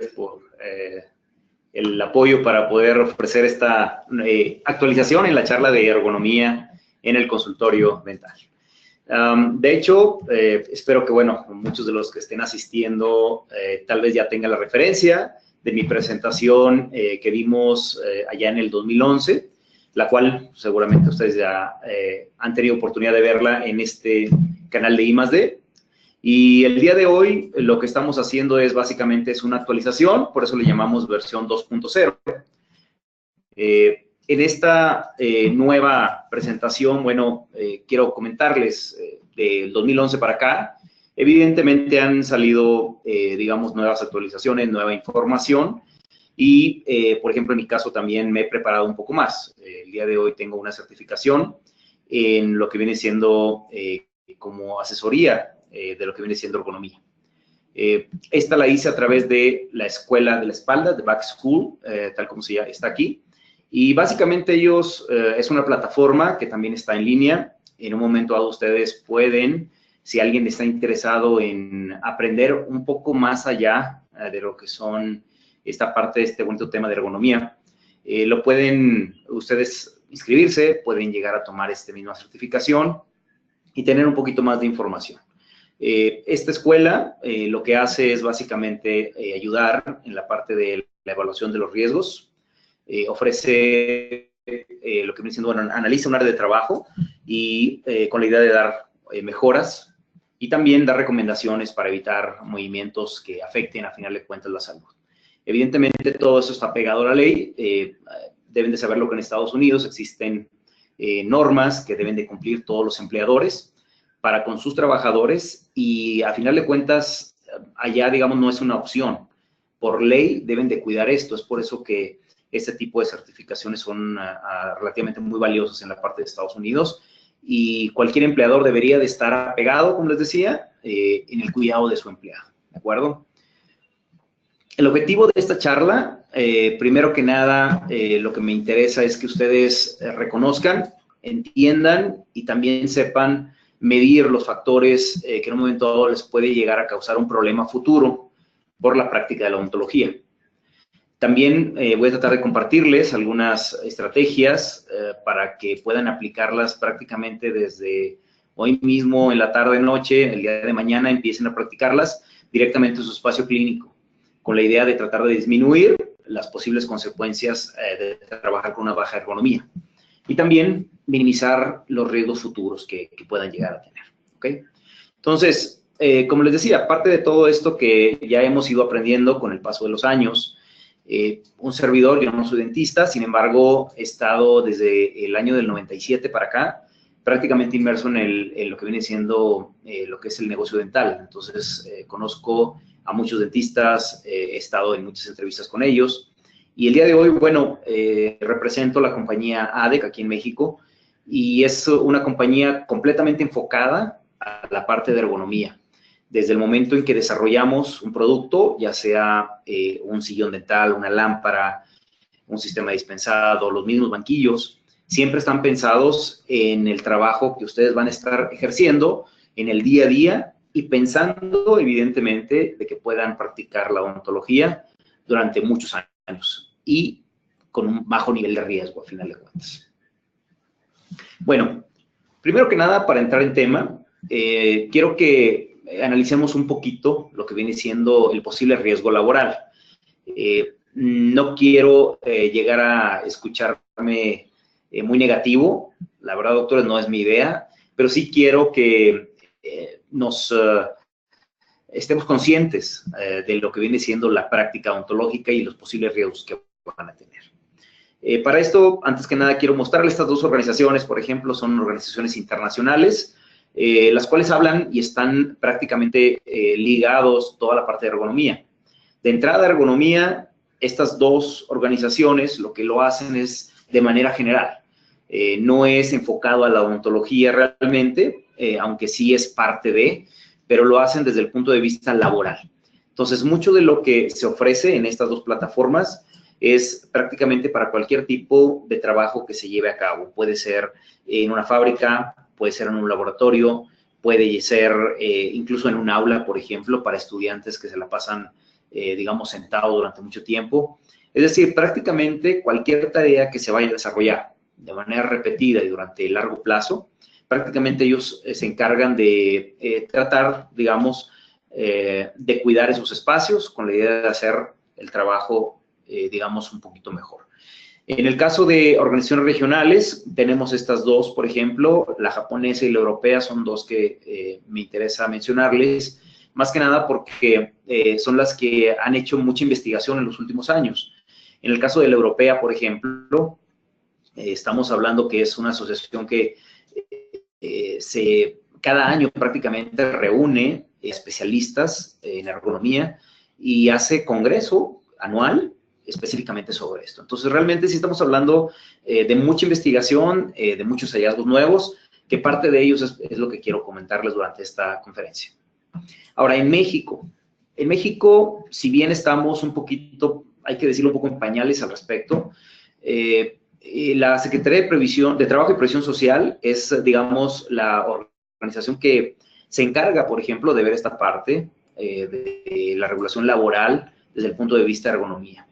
por el apoyo para poder ofrecer esta actualización en la charla de ergonomía en el consultorio dental. De hecho, espero que, bueno, muchos de los que estén asistiendo tal vez ya tengan la referencia de mi presentación que vimos allá en el 2011, la cual seguramente ustedes ya han tenido oportunidad de verla en este canal de I+D. Y el día de hoy lo que estamos haciendo es básicamente una actualización, por eso le llamamos versión 2.0. En esta nueva presentación, bueno, quiero comentarles del 2011 para acá, evidentemente han salido, digamos, nuevas actualizaciones, nueva información y, por ejemplo, en mi caso también me he preparado un poco más. El día de hoy tengo una certificación en lo que viene siendo como asesoría de lo que viene siendo ergonomía. Esta la hice a través de la Escuela de la Espalda, de Back School, tal como se llama, está aquí. Y básicamente ellos, es una plataforma que también está en línea. En un momento dado ustedes pueden, si alguien está interesado en aprender un poco más allá de lo que son esta parte de este bonito tema de ergonomía, lo pueden ustedes inscribirse, pueden llegar a tomar esta misma certificación y tener un poquito más de información. Esta escuela lo que hace es básicamente ayudar en la parte de la evaluación de los riesgos, ofrece lo que viene siendo, bueno, analiza un área de trabajo y con la idea de dar mejoras y también dar recomendaciones para evitar movimientos que afecten a final de cuentas la salud. Evidentemente todo eso está pegado a la ley, deben de saberlo que en Estados Unidos existen normas que deben de cumplir todos los empleadores para con sus trabajadores y a final de cuentas allá, digamos, no es una opción. Por ley deben de cuidar esto, es por eso que este tipo de certificaciones son relativamente muy valiosas en la parte de Estados Unidos y cualquier empleador debería de estar apegado, como les decía, en el cuidado de su empleado, ¿de acuerdo? El objetivo de esta charla, primero que nada, lo que me interesa es que ustedes reconozcan, entiendan y también sepan medir los factores que en un momento dado les puede llegar a causar un problema futuro por la práctica de la odontología. También voy a tratar de compartirles algunas estrategias para que puedan aplicarlas prácticamente desde hoy mismo, en la tarde, noche, el día de mañana, empiecen a practicarlas directamente en su espacio clínico, con la idea de tratar de disminuir las posibles consecuencias de trabajar con una baja ergonomía. Y también minimizar los riesgos futuros que puedan llegar a tener, ¿ok? Entonces, como les decía, aparte de todo esto que ya hemos ido aprendiendo con el paso de los años, un servidor, yo no soy dentista, sin embargo, he estado desde el año del 97 para acá, prácticamente inmerso en lo que viene siendo lo que es el negocio dental. Entonces, conozco a muchos dentistas, he estado en muchas entrevistas con ellos, y el día de hoy, bueno, represento la compañía ADEC aquí en México, y es una compañía completamente enfocada a la parte de ergonomía. Desde el momento en que desarrollamos un producto, ya sea un sillón dental, una lámpara, un sistema dispensado, los mismos banquillos, siempre están pensados en el trabajo que ustedes van a estar ejerciendo en el día a día y pensando, evidentemente, de que puedan practicar la odontología durante muchos años y con un bajo nivel de riesgo, a final de cuentas. Bueno, primero que nada, para entrar en tema, quiero que analicemos un poquito lo que viene siendo el posible riesgo laboral. No quiero llegar a escucharme muy negativo, la verdad, doctores, no es mi idea, pero sí quiero que estemos conscientes de lo que viene siendo la práctica odontológica y los posibles riesgos que van a tener. Para esto, antes que nada, quiero mostrarles estas dos organizaciones, por ejemplo, son organizaciones internacionales, las cuales hablan y están prácticamente ligados toda la parte de ergonomía. De entrada, ergonomía, estas dos organizaciones lo que lo hacen es de manera general. No es enfocado a la odontología realmente, aunque sí es parte de, pero lo hacen desde el punto de vista laboral. Entonces, mucho de lo que se ofrece en estas dos plataformas es prácticamente para cualquier tipo de trabajo que se lleve a cabo. Puede ser en una fábrica, puede ser en un laboratorio, puede ser incluso en un aula, por ejemplo, para estudiantes que se la pasan digamos, sentado durante mucho tiempo. Es decir, prácticamente cualquier tarea que se vaya a desarrollar de manera repetida y durante largo plazo, prácticamente ellos se encargan de tratar, digamos, de cuidar esos espacios con la idea de hacer el trabajo, digamos, un poquito mejor. En el caso de organizaciones regionales, tenemos estas dos, por ejemplo, la japonesa y la europea son dos que me interesa mencionarles, más que nada porque son las que han hecho mucha investigación en los últimos años. En el caso de la europea, por ejemplo, estamos hablando que es una asociación que cada año prácticamente reúne especialistas en ergonomía y hace congreso anual específicamente sobre esto. Entonces, realmente sí estamos hablando de mucha investigación, de muchos hallazgos nuevos, que parte de ellos es lo que quiero comentarles durante esta conferencia. Ahora, en México, si bien estamos un poquito, hay que decirlo un poco en pañales al respecto, la Secretaría de Trabajo y Previsión Social es, digamos, la organización que se encarga, por ejemplo, de ver esta parte de la regulación laboral desde el punto de vista de ergonomía.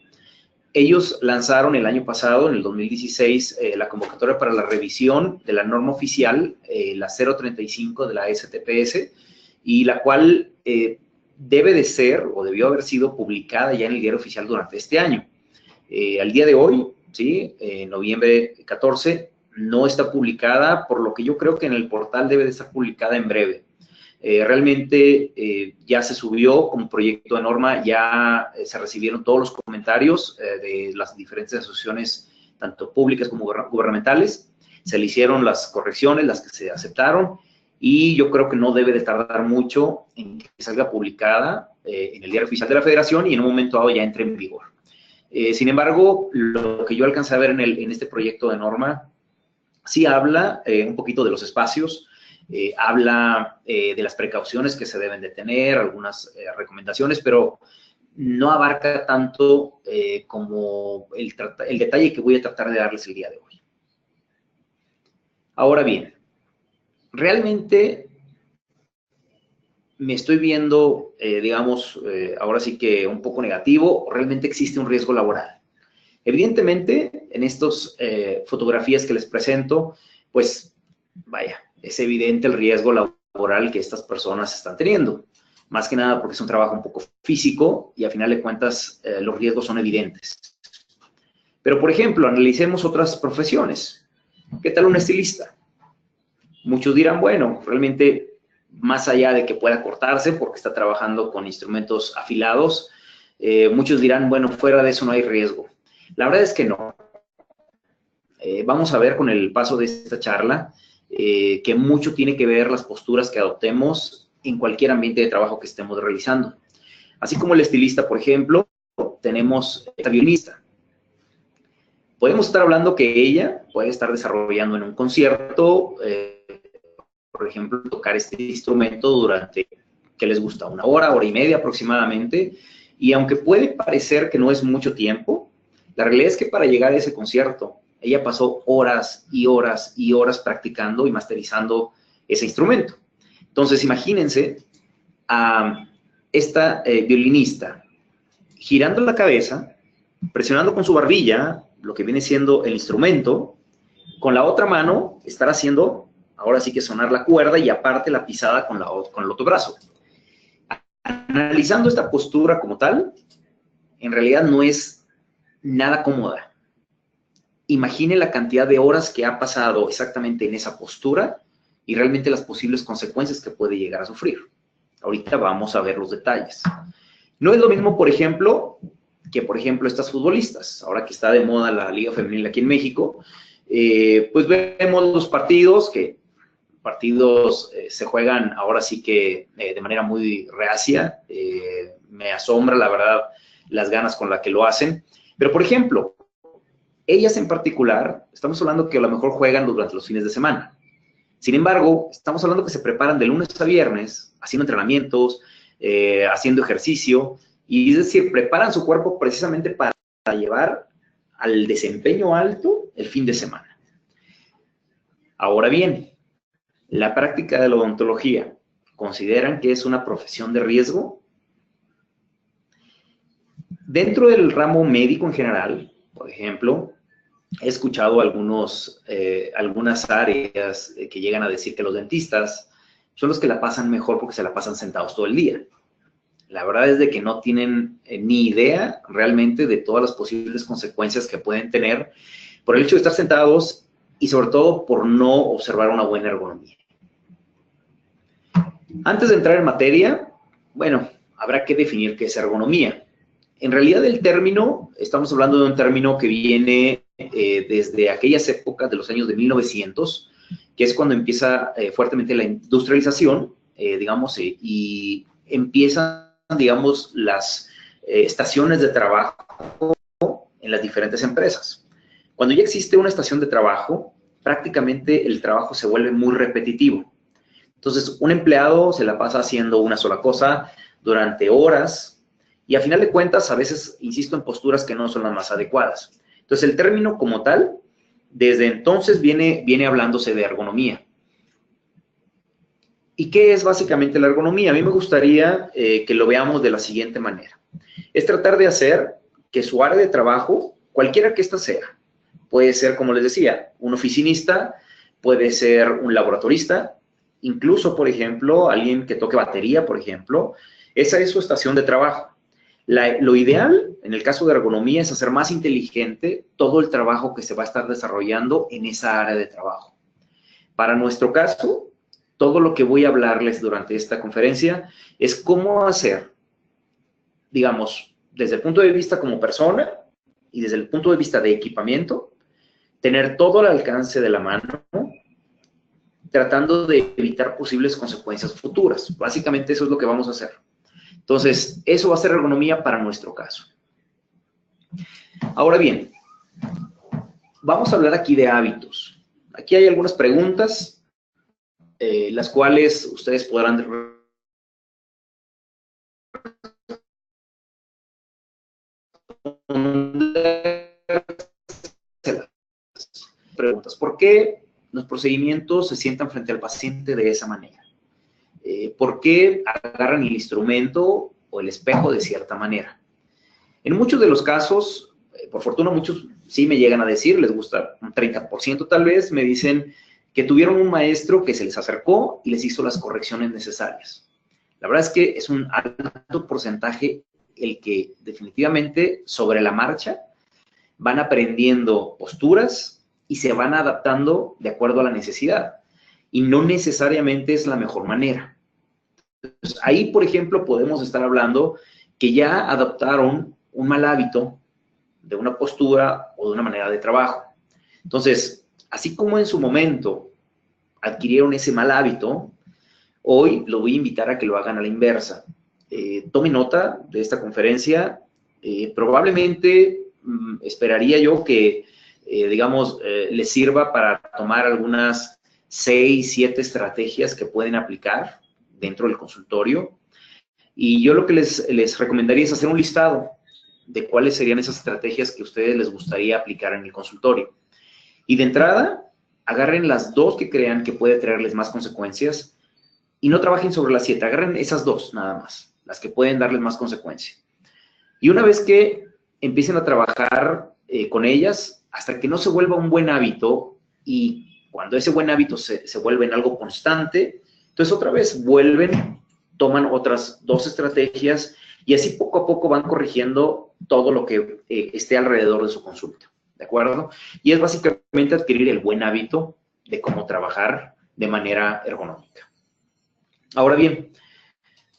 Ellos lanzaron el año pasado, en el 2016, la convocatoria para la revisión de la norma oficial, la 035 de la STPS, y la cual debe de ser o debió haber sido publicada ya en el diario oficial durante este año. Al día de hoy, ¿sí? Noviembre 14, no está publicada, por lo que yo creo que en el portal debe de estar publicada en breve. Realmente ya se subió un proyecto de norma, ya se recibieron todos los comentarios de las diferentes asociaciones, tanto públicas como gubernamentales, se le hicieron las correcciones, las que se aceptaron, y yo creo que no debe de tardar mucho en que salga publicada en el diario oficial de la Federación y en un momento dado ya entre en vigor. Sin embargo, lo que yo alcancé a ver en este proyecto de norma, sí habla un poquito de los espacios, habla de las precauciones que se deben de tener, algunas recomendaciones, pero no abarca tanto como el detalle que voy a tratar de darles el día de hoy. Ahora bien, realmente me estoy viendo, digamos, ahora sí que un poco negativo, realmente existe un riesgo laboral. Evidentemente, en estas fotografías que les presento, pues, vaya, es evidente el riesgo laboral que estas personas están teniendo. Más que nada porque es un trabajo un poco físico y a final de cuentas los riesgos son evidentes. Pero, por ejemplo, analicemos otras profesiones. ¿Qué tal un estilista? Muchos dirán, bueno, realmente más allá de que pueda cortarse porque está trabajando con instrumentos afilados, muchos dirán, bueno, fuera de eso no hay riesgo. La verdad es que no. Vamos a ver con el paso de esta charla que mucho tiene que ver las posturas que adoptemos en cualquier ambiente de trabajo que estemos realizando. Así como el estilista, por ejemplo, tenemos esta violinista. Podemos estar hablando que ella puede estar desarrollando en un concierto, por ejemplo, tocar este instrumento durante, ¿qué les gusta? Una hora, hora y media aproximadamente. Y aunque puede parecer que no es mucho tiempo, la realidad es que para llegar a ese concierto, ella pasó horas y horas y horas practicando y masterizando ese instrumento. Entonces, imagínense a esta violinista girando la cabeza, presionando con su barbilla lo que viene siendo el instrumento, con la otra mano estar haciendo, ahora sí que sonar la cuerda y aparte la pisada con el otro brazo. Analizando esta postura como tal, en realidad no es nada cómoda. Imagine la cantidad de horas que ha pasado exactamente en esa postura y realmente las posibles consecuencias que puede llegar a sufrir. Ahorita vamos a ver los detalles. No es lo mismo, por ejemplo, que por ejemplo estas futbolistas. Ahora que está de moda la Liga Femenil aquí en México, pues vemos los partidos se juegan ahora sí que de manera muy reacia. Me asombra, la verdad, las ganas con las que lo hacen. Pero, por ejemplo, ellas en particular, estamos hablando que a lo mejor juegan durante los fines de semana. Sin embargo, estamos hablando que se preparan de lunes a viernes, haciendo entrenamientos, haciendo ejercicio, y es decir, preparan su cuerpo precisamente para llevar al desempeño alto el fin de semana. Ahora bien, la práctica de la odontología, ¿consideran que es una profesión de riesgo? Dentro del ramo médico en general, por ejemplo, he escuchado algunas áreas que llegan a decir que los dentistas son los que la pasan mejor porque se la pasan sentados todo el día. La verdad es de que no tienen ni idea realmente de todas las posibles consecuencias que pueden tener por el hecho de estar sentados y sobre todo por no observar una buena ergonomía. Antes de entrar en materia, bueno, habrá que definir qué es ergonomía. En realidad el término, estamos hablando de un término que viene desde aquellas épocas de los años de 1900, que es cuando empieza fuertemente la industrialización, digamos, y empiezan, digamos, las estaciones de trabajo en las diferentes empresas. Cuando ya existe una estación de trabajo, prácticamente el trabajo se vuelve muy repetitivo. Entonces, un empleado se la pasa haciendo una sola cosa durante horas y a final de cuentas, a veces, insisto, en posturas que no son las más adecuadas. Entonces, el término como tal, desde entonces viene hablándose de ergonomía. ¿Y qué es básicamente la ergonomía? A mí me gustaría que lo veamos de la siguiente manera. Es tratar de hacer que su área de trabajo, cualquiera que ésta sea, puede ser, como les decía, un oficinista, puede ser un laboratorista, incluso, por ejemplo, alguien que toque batería, por ejemplo, esa es su estación de trabajo. Lo ideal, en el caso de ergonomía, es hacer más inteligente todo el trabajo que se va a estar desarrollando en esa área de trabajo. Para nuestro caso, todo lo que voy a hablarles durante esta conferencia es cómo hacer, digamos, desde el punto de vista como persona y desde el punto de vista de equipamiento, tener todo al alcance de la mano, tratando de evitar posibles consecuencias futuras. Básicamente eso es lo que vamos a hacer. Entonces, eso va a ser ergonomía para nuestro caso. Ahora bien, vamos a hablar aquí de hábitos. Aquí hay algunas preguntas, las cuales ustedes podrán preguntas. ¿Por qué los procedimientos se sientan frente al paciente de esa manera? ¿Por qué agarran el instrumento o el espejo de cierta manera? En muchos de los casos, por fortuna muchos sí me llegan a decir, les gusta un 30% tal vez, me dicen que tuvieron un maestro que se les acercó y les hizo las correcciones necesarias. La verdad es que es un alto porcentaje el que definitivamente sobre la marcha van aprendiendo posturas y se van adaptando de acuerdo a la necesidad. Y no necesariamente es la mejor manera. Entonces, ahí, por ejemplo, podemos estar hablando que ya adoptaron un mal hábito de una postura o de una manera de trabajo. Entonces, así como en su momento adquirieron ese mal hábito, hoy lo voy a invitar a que lo hagan a la inversa. Tome nota de esta conferencia. Probablemente esperaría yo que, digamos, les sirva para tomar algunas 6, 7 estrategias que pueden aplicar dentro del consultorio. Y yo lo que les recomendaría es hacer un listado de cuáles serían esas estrategias que a ustedes les gustaría aplicar en el consultorio. Y de entrada, agarren las 2 que crean que puede traerles más consecuencias y no trabajen sobre las 7, agarren esas 2 nada más, las que pueden darles más consecuencia. Y una vez que empiecen a trabajar con ellas, hasta que no se vuelva un buen hábito, y cuando ese buen hábito se vuelve en algo constante, entonces otra vez vuelven, toman otras 2 estrategias y así poco a poco van corrigiendo todo lo que esté alrededor de su consulta, ¿de acuerdo? Y es básicamente adquirir el buen hábito de cómo trabajar de manera ergonómica. Ahora bien,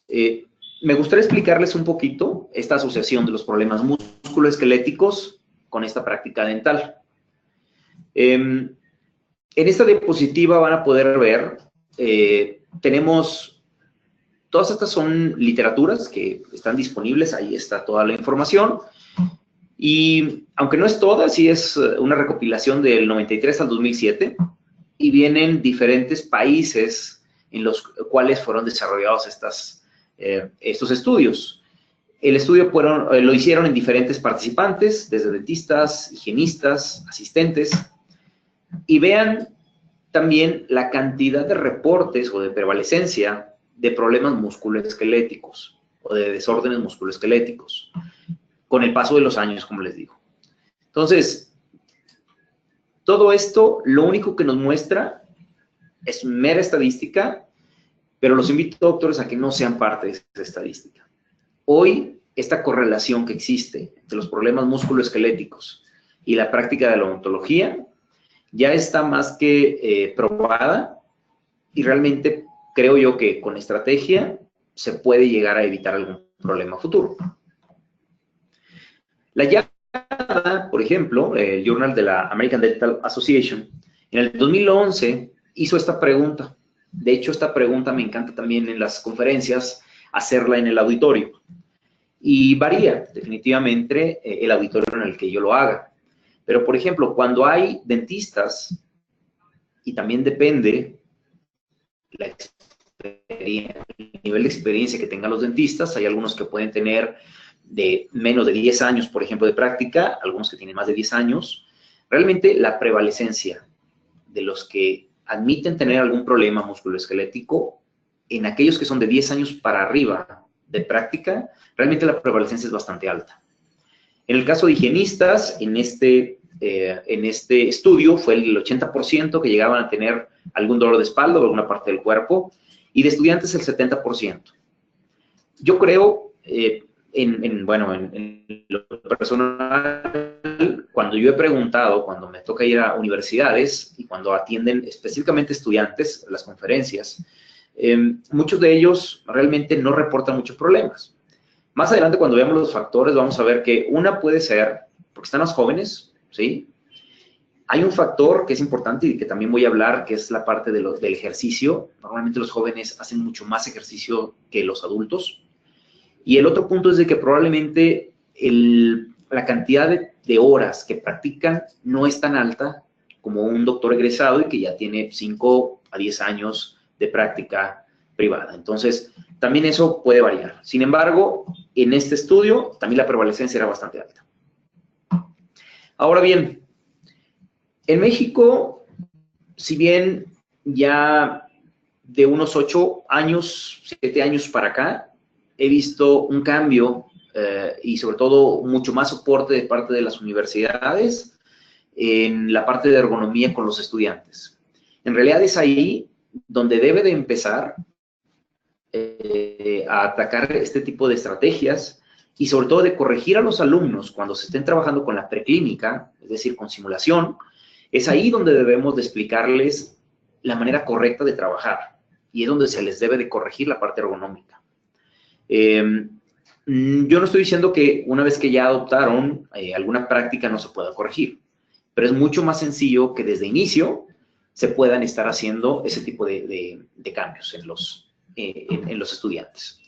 me gustaría explicarles un poquito esta asociación de los problemas musculoesqueléticos con esta práctica dental. En esta diapositiva van a poder ver, tenemos, todas estas son literaturas que están disponibles, ahí está toda la información. Y aunque no es toda, sí es una recopilación del 93 al 2007 y vienen diferentes países en los cuales fueron desarrollados estos estudios. El estudio lo hicieron en diferentes participantes, desde dentistas, higienistas, asistentes, y vean también la cantidad de reportes o de prevalecencia de problemas musculoesqueléticos o de desórdenes musculoesqueléticos. con el paso de los años, como les digo. Entonces, todo esto, lo único que nos muestra es mera estadística, pero los invito, doctores, a que no sean parte de esta estadística. Hoy, esta correlación que existe entre los problemas musculoesqueléticos y la práctica de la odontología ya está más que probada, y realmente creo yo que con estrategia se puede llegar a evitar algún problema futuro. La YADA, por ejemplo, el Journal de la American Dental Association, en el 2011 hizo esta pregunta. De hecho, esta pregunta me encanta también en las conferencias hacerla en el auditorio. Y varía definitivamente el auditorio en el que yo lo haga. Pero, por ejemplo, cuando hay dentistas, y también depende el nivel de experiencia que tengan los dentistas, hay algunos que pueden tener de menos de 10 años, por ejemplo, de práctica, algunos que tienen más de 10 años. Realmente la prevalecencia de los que admiten tener algún problema musculoesquelético, en aquellos que son de 10 años para arriba de práctica, realmente la prevalencia es bastante alta. En el caso de higienistas, en este estudio fue el 80% que llegaban a tener algún dolor de espalda o alguna parte del cuerpo, y de estudiantes el 70%. Yo creo, en lo personal, cuando yo he preguntado, cuando me toca ir a universidades y cuando atienden específicamente estudiantes las conferencias, muchos de ellos realmente no reportan muchos problemas. Más adelante, cuando veamos los factores, vamos a ver que una puede ser, porque están más jóvenes, ¿sí? Hay un factor que es importante y que también voy a hablar, que es la parte del ejercicio. Normalmente los jóvenes hacen mucho más ejercicio que los adultos. Y el otro punto es de que probablemente la cantidad de horas que practican no es tan alta como un doctor egresado y que ya tiene 5 a 10 años de práctica privada. Entonces, también eso puede variar. Sin embargo, en este estudio también la prevalecencia era bastante alta. Ahora bien, en México, si bien ya de unos 8 años, 7 años para acá, he visto un cambio y sobre todo mucho más soporte de parte de las universidades en la parte de ergonomía con los estudiantes. En realidad es ahí donde debe de empezar a atacar este tipo de estrategias y sobre todo de corregir a los alumnos cuando se estén trabajando con la preclínica, es decir, con simulación. Es ahí donde debemos de explicarles la manera correcta de trabajar y es donde se les debe de corregir la parte ergonómica. Yo no estoy diciendo que una vez que ya adoptaron alguna práctica no se pueda corregir, pero es mucho más sencillo que desde inicio se puedan estar haciendo ese tipo de cambios en los estudiantes.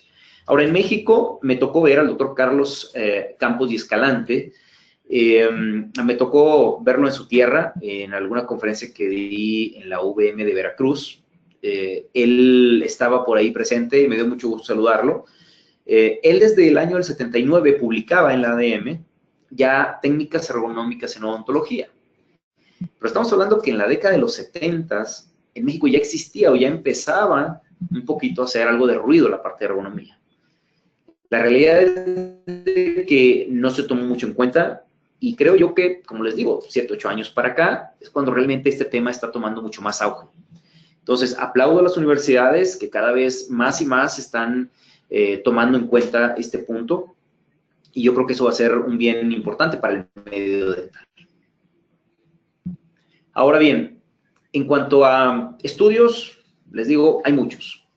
Ahora, en México me tocó ver al doctor Carlos Campos y Escalante. Me tocó verlo en su tierra, en alguna conferencia que di en la UVM de Veracruz. Él estaba por ahí presente y me dio mucho gusto saludarlo. Él desde el año del 79 publicaba en la ADM ya técnicas ergonómicas en odontología. Pero estamos hablando que en la década de los 70 en México ya existía o ya empezaba un poquito a hacer algo de ruido la parte de ergonomía. La realidad es que no se tomó mucho en cuenta y creo yo que, como les digo, 7, 8 años para acá es cuando realmente este tema está tomando mucho más auge. Entonces, aplaudo a las universidades que cada vez más y más están tomando en cuenta este punto y yo creo que eso va a ser un bien importante para el medio dental. Ahora bien, en cuanto a estudios, les digo, hay muchos.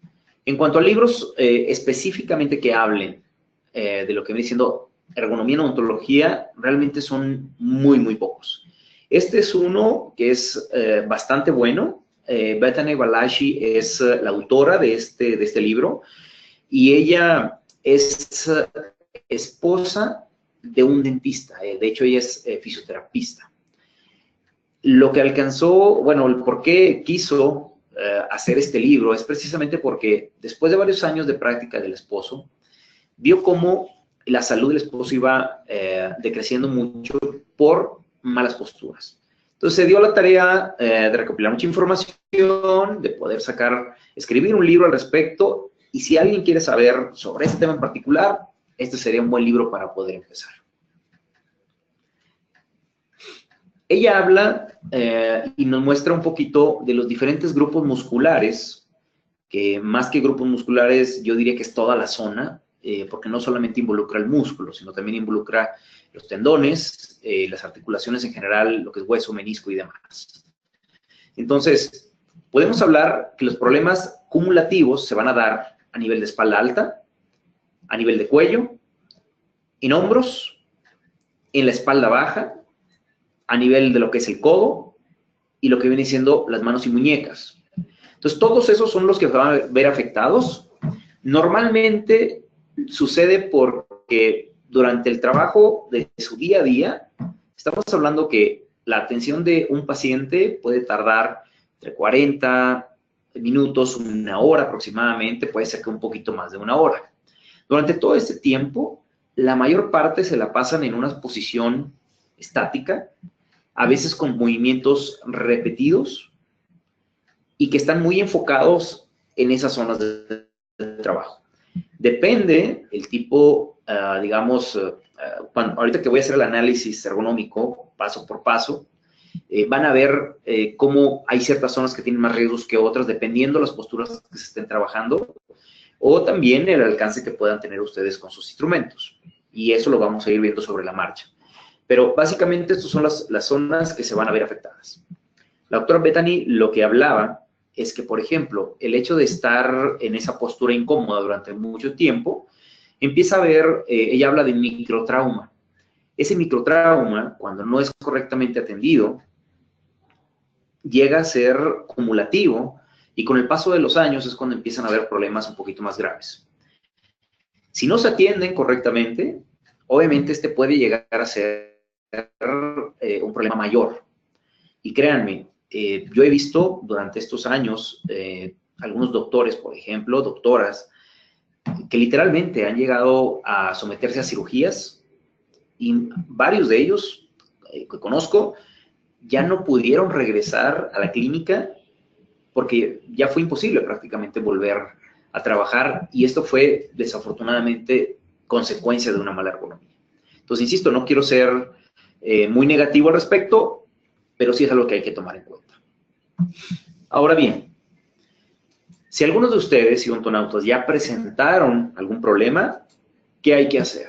En cuanto a libros específicamente que hablen de lo que viene siendo ergonomía en odontología, realmente son muy, muy pocos. Este es uno que es bastante bueno. Bethany Balashi es la autora de este libro y ella es esposa de un dentista. De hecho, ella es fisioterapista. Lo que alcanzó, bueno, el por qué quiso hacer este libro es precisamente porque después de varios años de práctica del esposo, vio cómo la salud del esposo iba decreciendo mucho por malas posturas. Entonces se dio la tarea de recopilar mucha información, de poder escribir un libro al respecto, y si alguien quiere saber sobre este tema en particular, este sería un buen libro para poder empezar. Ella habla y nos muestra un poquito de los diferentes grupos musculares, que más que grupos musculares, yo diría que es toda la zona, porque no solamente involucra el músculo, sino también involucra los tendones, las articulaciones en general, lo que es hueso, menisco y demás. Entonces, podemos hablar que los problemas cumulativos se van a dar a nivel de espalda alta, a nivel de cuello, en hombros, en la espalda baja, a nivel de lo que es el codo y lo que viene siendo las manos y muñecas. Entonces, todos esos son los que van a ver afectados. Normalmente sucede porque durante el trabajo de su día a día, estamos hablando que la atención de un paciente puede tardar entre 40 minutos, una hora aproximadamente, puede ser que un poquito más de una hora. Durante todo este tiempo, la mayor parte se la pasan en una posición estática, a veces con movimientos repetidos y que están muy enfocados en esas zonas de trabajo. Depende el tipo, digamos, ahorita que voy a hacer el análisis ergonómico, paso por paso, van a ver cómo hay ciertas zonas que tienen más riesgos que otras, dependiendo de las posturas que se estén trabajando, o también el alcance que puedan tener ustedes con sus instrumentos. Y eso lo vamos a ir viendo sobre la marcha. Pero básicamente estas son las zonas que se van a ver afectadas. La doctora Bethany lo que hablaba es que, por ejemplo, el hecho de estar en esa postura incómoda durante mucho tiempo, empieza a ver, ella habla de microtrauma. Ese microtrauma, cuando no es correctamente atendido, llega a ser cumulativo y con el paso de los años es cuando empiezan a haber problemas un poquito más graves. Si no se atienden correctamente, obviamente este puede llegar a ser un problema mayor. Y créanme, yo he visto durante estos años algunos doctores, por ejemplo, doctoras, que literalmente han llegado a someterse a cirugías y varios de ellos que conozco ya no pudieron regresar a la clínica porque ya fue imposible prácticamente volver a trabajar y esto fue desafortunadamente consecuencia de una mala ergonomía. Entonces, insisto, no quiero ser muy negativo al respecto, pero sí es algo que hay que tomar en cuenta. Ahora bien, si algunos de ustedes y ontonautas ya presentaron algún problema, ¿qué hay que hacer?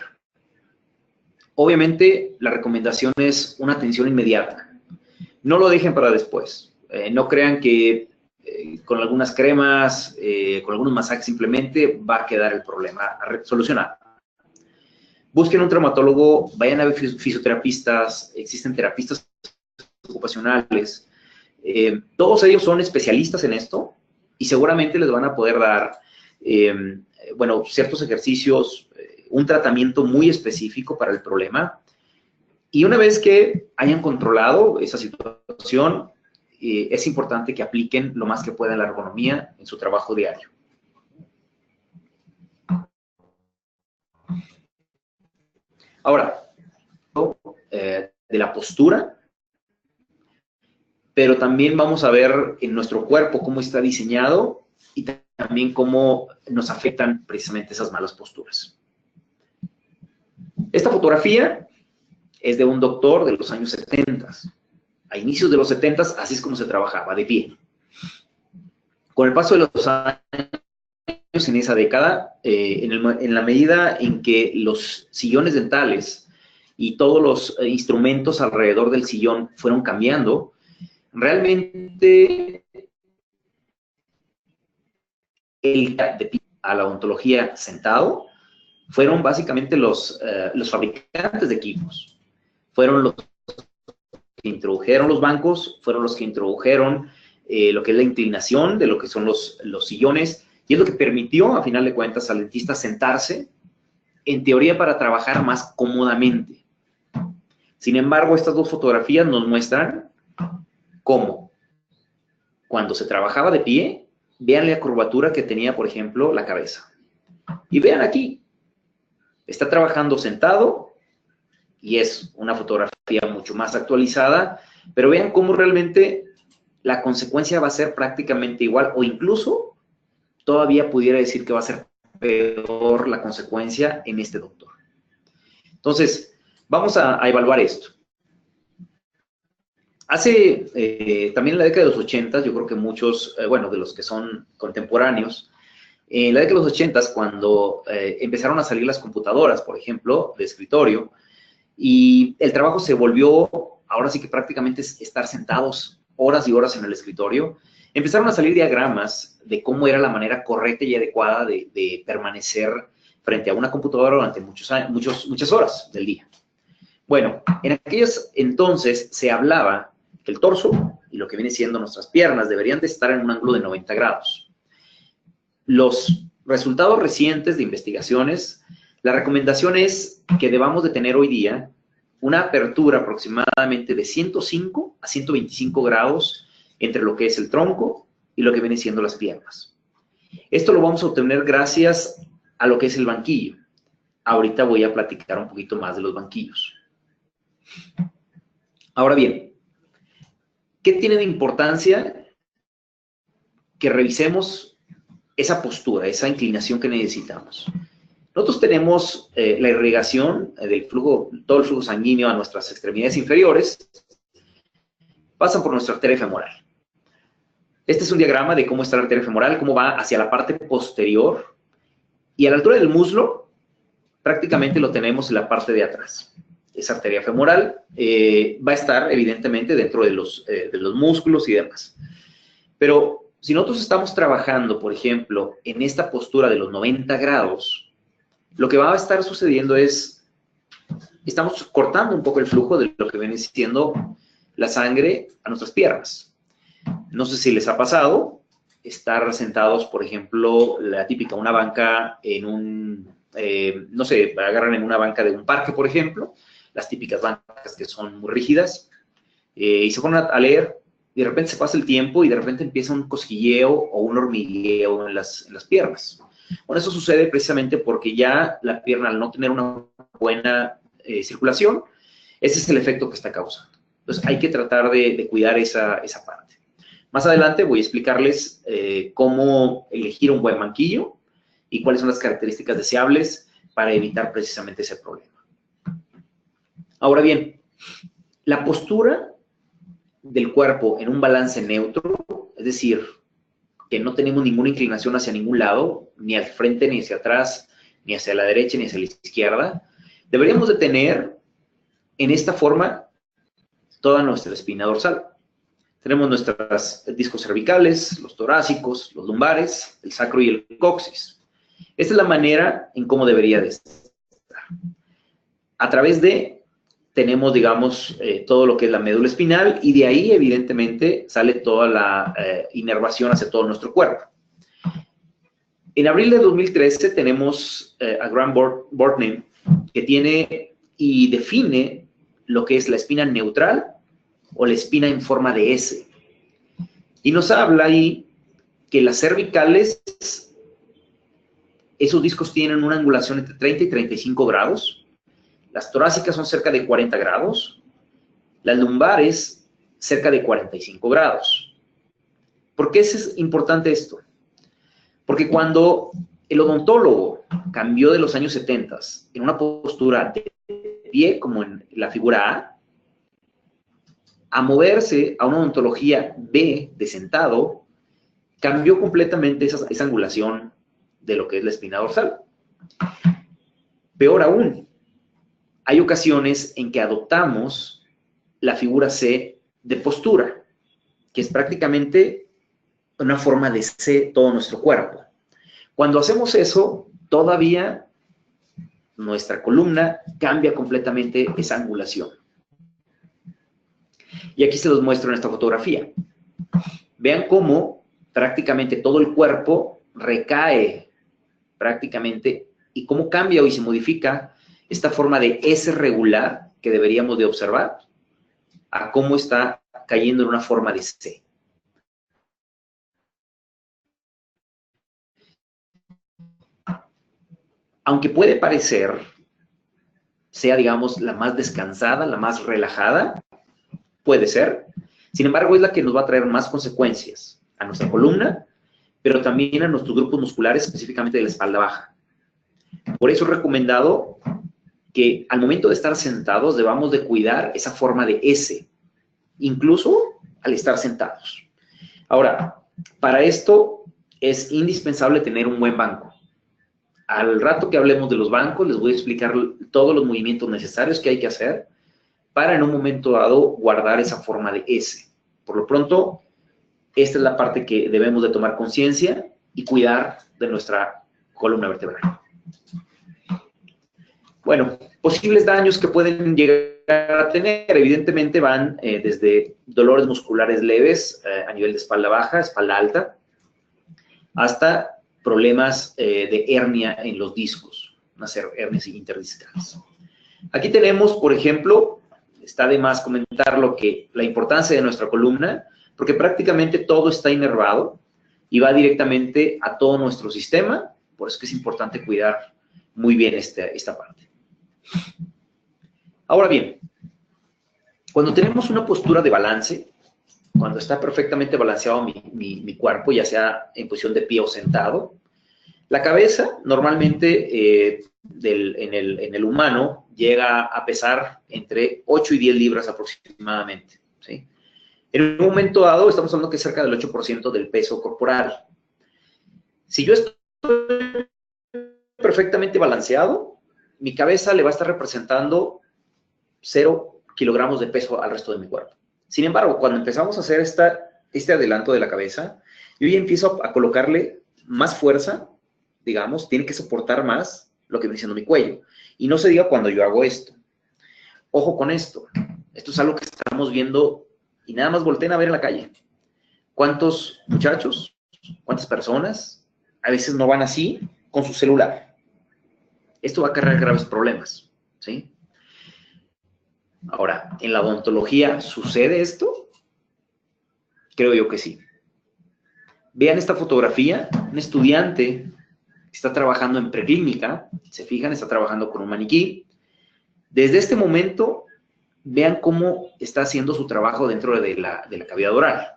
Obviamente, la recomendación es una atención inmediata. No lo dejen para después. No crean que con algunas cremas, con algunos masajes simplemente va a quedar el problema solucionado. Busquen un traumatólogo, vayan a ver fisioterapistas, existen terapistas ocupacionales. Todos ellos son especialistas en esto y seguramente les van a poder dar, bueno, ciertos ejercicios, un tratamiento muy específico para el problema. Y una vez que hayan controlado esa situación, es importante que apliquen lo más que puedan la ergonomía en su trabajo diario. Ahora, de la postura, pero también vamos a ver en nuestro cuerpo cómo está diseñado y también cómo nos afectan precisamente esas malas posturas. Esta fotografía es de un doctor de los años 70. A inicios de los 70, así es como se trabajaba, de pie. Con el paso de los años, en esa década, en la medida en que los sillones dentales y todos los instrumentos alrededor del sillón fueron cambiando, realmente el de pie a la odontología sentado fueron básicamente los fabricantes de equipos. Fueron los que introdujeron los bancos, fueron los que introdujeron lo que es la inclinación de lo que son los sillones, y es lo que permitió, a final de cuentas, al dentista sentarse, en teoría, para trabajar más cómodamente. Sin embargo, estas dos fotografías nos muestran cómo, cuando se trabajaba de pie, vean la curvatura que tenía, por ejemplo, la cabeza. Y vean aquí, está trabajando sentado, y es una fotografía mucho más actualizada, pero vean cómo realmente la consecuencia va a ser prácticamente igual, o incluso todavía pudiera decir que va a ser peor la consecuencia en este doctor. Entonces, vamos a evaluar esto. También en la década de los 80, yo creo que muchos, bueno, de los que son contemporáneos, en la década de los 80, cuando empezaron a salir las computadoras, por ejemplo, de escritorio, y el trabajo se volvió, ahora sí que prácticamente es estar sentados horas y horas en el escritorio, empezaron a salir diagramas de cómo era la manera correcta y adecuada de permanecer frente a una computadora durante muchas horas del día. Bueno, en aquellos entonces se hablaba que el torso y lo que viene siendo nuestras piernas deberían de estar en un ángulo de 90 grados. Los resultados recientes de investigaciones, la recomendación es que debamos de tener hoy día una apertura aproximadamente de 105 a 125 grados entre lo que es el tronco y lo que viene siendo las piernas. Esto lo vamos a obtener gracias a lo que es el banquillo. Ahorita voy a platicar un poquito más de los banquillos. Ahora bien, ¿qué tiene de importancia que revisemos esa postura, esa inclinación que necesitamos? Nosotros tenemos la irrigación del flujo, todo el flujo sanguíneo a nuestras extremidades inferiores, pasan por nuestra arteria femoral. Este es un diagrama de cómo está la arteria femoral, cómo va hacia la parte posterior, y a la altura del muslo, prácticamente lo tenemos en la parte de atrás. Esa arteria femoral va a estar, evidentemente, dentro de los músculos y demás. Pero si nosotros estamos trabajando, por ejemplo, en esta postura de los 90 grados, lo que va a estar sucediendo es, estamos cortando un poco el flujo de lo que viene siendo la sangre a nuestras piernas. No sé si les ha pasado estar sentados, por ejemplo, la típica, una banca en un, no sé, agarran en una banca de un parque, por ejemplo, las típicas bancas que son muy rígidas, y se ponen a leer, y de repente se pasa el tiempo y de repente empieza un cosquilleo o un hormigueo en las piernas. Bueno, eso sucede precisamente porque ya la pierna, al no tener una buena circulación, ese es el efecto que está causando. Entonces, hay que tratar de cuidar esa parte. Más adelante voy a explicarles cómo elegir un buen banquillo y cuáles son las características deseables para evitar precisamente ese problema. Ahora bien, la postura del cuerpo en un balance neutro, es decir, que no tenemos ninguna inclinación hacia ningún lado, ni al frente, ni hacia atrás, ni hacia la derecha, ni hacia la izquierda, deberíamos de tener en esta forma toda nuestra espina dorsal. Tenemos nuestros discos cervicales, los torácicos, los lumbares, el sacro y el coxis. Esta es la manera en cómo debería de estar. A través de, tenemos, digamos, todo lo que es la médula espinal y de ahí, evidentemente, sale toda la inervación hacia todo nuestro cuerpo. En abril de 2013 tenemos a Graham Bortman, que tiene y define lo que es la espina neutral o la espina en forma de S. Y nos habla ahí que las cervicales, esos discos tienen una angulación entre 30 y 35 grados. Las torácicas son cerca de 40 grados. Las lumbares, cerca de 45 grados. ¿Por qué es importante esto? Porque cuando el odontólogo cambió de los años 70 en una postura de pie, como en la figura a moverse a una odontología B, de sentado, cambió completamente esa angulación de lo que es la espina dorsal. Peor aún, hay ocasiones en que adoptamos la figura C de postura, que es prácticamente una forma de C todo nuestro cuerpo. Cuando hacemos eso, todavía nuestra columna cambia completamente esa angulación. Y aquí se los muestro en esta fotografía. Vean cómo prácticamente todo el cuerpo recae prácticamente y cómo cambia y se modifica esta forma de S regular que deberíamos de observar a cómo está cayendo en una forma de C. Aunque puede parecer sea, digamos, la más descansada, la más relajada, puede ser. Sin embargo, es la que nos va a traer más consecuencias a nuestra columna, pero también a nuestros grupos musculares, específicamente de la espalda baja. Por eso es recomendado que al momento de estar sentados debamos de cuidar esa forma de S. incluso al estar sentados. Ahora, para esto es indispensable tener un buen banco. Al rato que hablemos de los bancos, les voy a explicar todos los movimientos necesarios que hay que hacer para en un momento dado guardar esa forma de S. Por lo pronto, esta es la parte que debemos de tomar conciencia y cuidar de nuestra columna vertebral. Bueno, posibles daños que pueden llegar a tener, evidentemente van desde dolores musculares leves a nivel de espalda baja, espalda alta, hasta problemas de hernia en los discos, unas hernias interdiscales. Aquí tenemos, por ejemplo, está de más comentar la importancia de nuestra columna, porque prácticamente todo está inervado y va directamente a todo nuestro sistema, por eso es que es importante cuidar muy bien esta parte. Ahora bien, cuando tenemos una postura de balance, cuando está perfectamente balanceado mi cuerpo, ya sea en posición de pie o sentado, la cabeza normalmente en el humano llega a pesar entre 8 y 10 libras aproximadamente, ¿sí? En un momento dado estamos hablando que es cerca del 8% del peso corporal. Si yo estoy perfectamente balanceado, mi cabeza le va a estar representando 0 kilogramos de peso al resto de mi cuerpo. Sin embargo, cuando empezamos a hacer este adelanto de la cabeza, yo ya empiezo a colocarle más fuerza, digamos, tiene que soportar más lo que viene siendo mi cuello. Y no se diga cuando yo hago esto. Ojo con esto. Esto es algo que estamos viendo y nada más volteen a ver en la calle. ¿Cuántos muchachos, cuántas personas a veces no van así con su celular? Esto va a acarrear graves problemas, ¿sí? Ahora, ¿en la odontología sucede esto? Creo yo que sí. Vean esta fotografía, un estudiante está trabajando en preclínica, se fijan, está trabajando con un maniquí. Desde este momento, vean cómo está haciendo su trabajo dentro de la cavidad oral.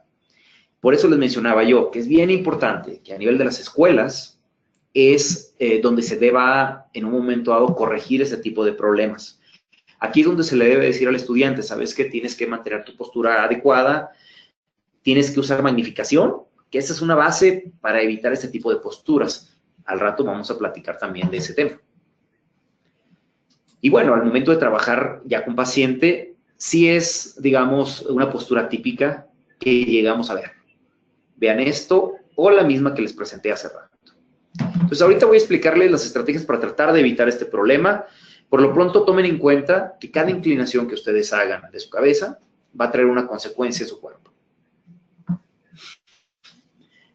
Por eso les mencionaba yo que es bien importante que a nivel de las escuelas es donde se deba en un momento dado corregir ese tipo de problemas. Aquí es donde se le debe decir al estudiante, sabes que tienes que mantener tu postura adecuada, tienes que usar magnificación, que esa es una base para evitar este tipo de posturas. Al rato vamos a platicar también de ese tema. Y bueno, al momento de trabajar ya con paciente, sí es, digamos, una postura típica que llegamos a ver. Vean esto o la misma que les presenté hace rato. Entonces, ahorita voy a explicarles las estrategias para tratar de evitar este problema. Por lo pronto, tomen en cuenta que cada inclinación que ustedes hagan de su cabeza va a traer una consecuencia en su cuerpo.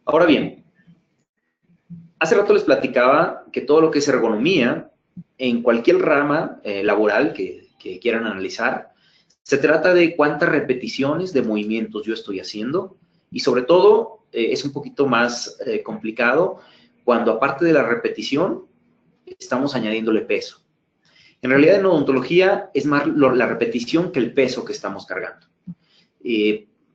Ahora bien, hace rato les platicaba que todo lo que es ergonomía, en cualquier rama laboral que quieran analizar, se trata de cuántas repeticiones de movimientos yo estoy haciendo y sobre todo es un poquito más complicado cuando aparte de la repetición estamos añadiéndole peso. En realidad en odontología es más la repetición que el peso que estamos cargando.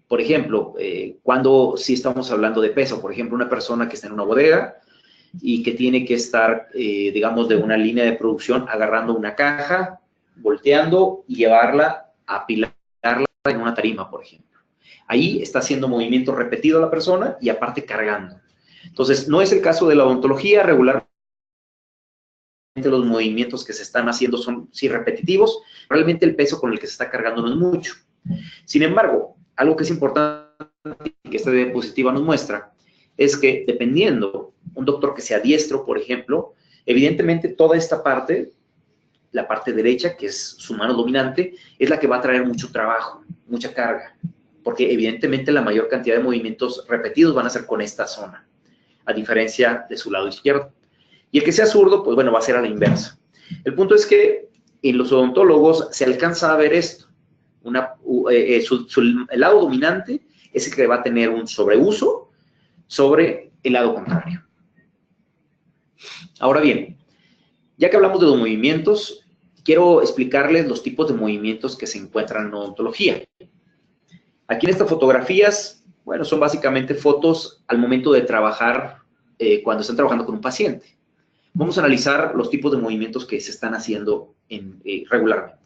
Por ejemplo, cuando sí estamos hablando de peso, por ejemplo, una persona que está en una bodega y que tiene que estar, digamos, de una línea de producción agarrando una caja, volteando y llevarla a apilarla en una tarima, por ejemplo. Ahí está haciendo movimiento repetido la persona y aparte cargando. Entonces, no es el caso de la odontología. Regularmente los movimientos que se están haciendo son sí repetitivos. Realmente el peso con el que se está cargando no es mucho. Sin embargo, algo que es importante y que esta diapositiva nos muestra es que dependiendo, un doctor que sea diestro, por ejemplo, evidentemente toda esta parte, la parte derecha, que es su mano dominante, es la que va a traer mucho trabajo, mucha carga, porque evidentemente la mayor cantidad de movimientos repetidos van a ser con esta zona, a diferencia de su lado izquierdo. Y el que sea zurdo, pues bueno, va a ser a la inversa. El punto es que en los odontólogos se alcanza a ver esto. El lado dominante es el que va a tener un sobreuso sobre el lado contrario. Ahora bien, ya que hablamos de los movimientos, quiero explicarles los tipos de movimientos que se encuentran en odontología. Aquí en estas fotografías, bueno, son básicamente fotos al momento de trabajar, cuando están trabajando con un paciente. Vamos a analizar los tipos de movimientos que se están haciendo regularmente.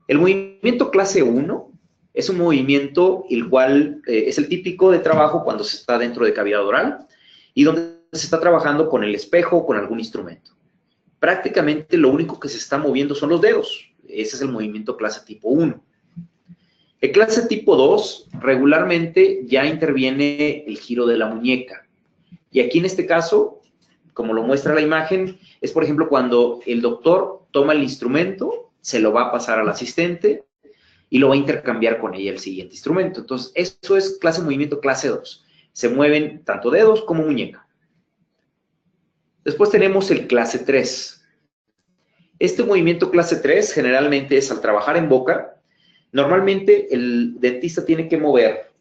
El movimiento clase 1 Es un movimiento el cual es el típico de trabajo cuando se está dentro de cavidad oral y donde se está trabajando con el espejo o con algún instrumento. Prácticamente lo único que se está moviendo son los dedos. Ese es el movimiento clase tipo 1. El clase tipo 2 regularmente ya interviene el giro de la muñeca. Y aquí en este caso, como lo muestra la imagen, es por ejemplo cuando el doctor toma el instrumento, se lo va a pasar al asistente y lo va a intercambiar con ella el siguiente instrumento. Entonces, eso es movimiento clase 2. Se mueven tanto dedos como muñeca. Después tenemos el clase 3. Este movimiento clase 3 generalmente es al trabajar en boca. Normalmente el dentista tiene que mover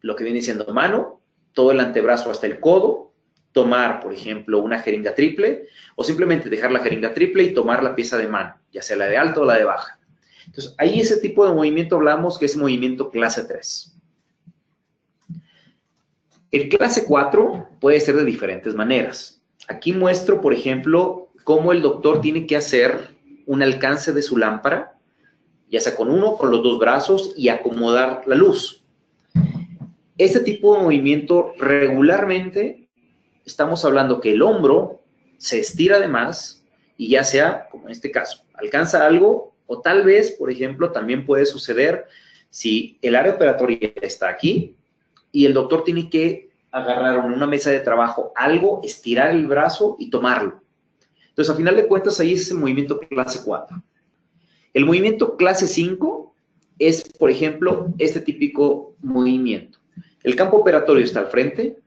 lo que viene siendo mano, todo el antebrazo hasta el codo, tomar, por ejemplo, una jeringa triple o simplemente dejar la jeringa triple y tomar la pieza de mano, ya sea la de alta o la de baja. Entonces, ahí ese tipo de movimiento hablamos que es movimiento clase 3. El clase 4 puede ser de diferentes maneras. Aquí muestro, por ejemplo, cómo el doctor tiene que hacer un alcance de su lámpara, ya sea con uno o con los dos brazos, y acomodar la luz. Este tipo de movimiento regularmente estamos hablando que el hombro se estira de más y ya sea, como en este caso, alcanza algo o tal vez, por ejemplo, también puede suceder si el área operatoria está aquí y el doctor tiene que agarrar en una mesa de trabajo algo, estirar el brazo y tomarlo. Entonces, a final de cuentas, ahí es el movimiento clase 4. El movimiento clase 5 es, por ejemplo, este típico movimiento. El campo operatorio está al frente,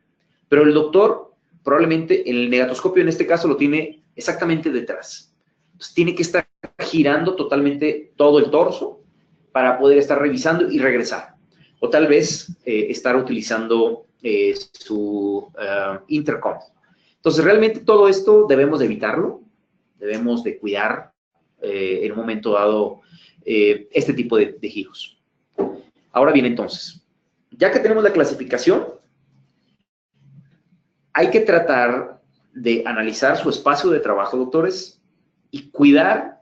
pero el doctor probablemente el negatoscopio en este caso lo tiene exactamente detrás. Entonces tiene que estar girando totalmente todo el torso para poder estar revisando y regresar. O tal vez estar utilizando su intercom. Entonces realmente todo esto debemos de evitarlo, debemos de cuidar en un momento dado este tipo de giros. Ahora bien, entonces, ya que tenemos la clasificación, hay que tratar de analizar su espacio de trabajo, doctores, y cuidar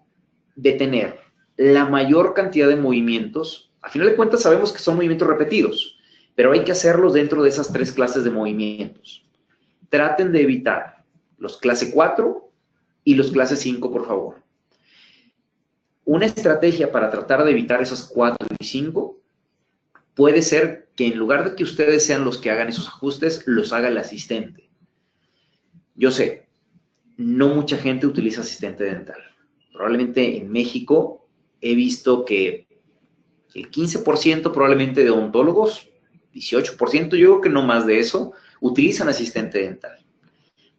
de tener la mayor cantidad de movimientos. A final de cuentas sabemos que son movimientos repetidos, pero hay que hacerlos dentro de esas 3 clases de movimientos. Traten de evitar los clase 4 y los clase 5, por favor. Una estrategia para tratar de evitar esos 4 y 5 puede ser que en lugar de que ustedes sean los que hagan esos ajustes, los haga el asistente. Yo sé, no mucha gente utiliza asistente dental. Probablemente en México he visto que el 15% probablemente de odontólogos, 18%, yo creo que no más de eso, utilizan asistente dental.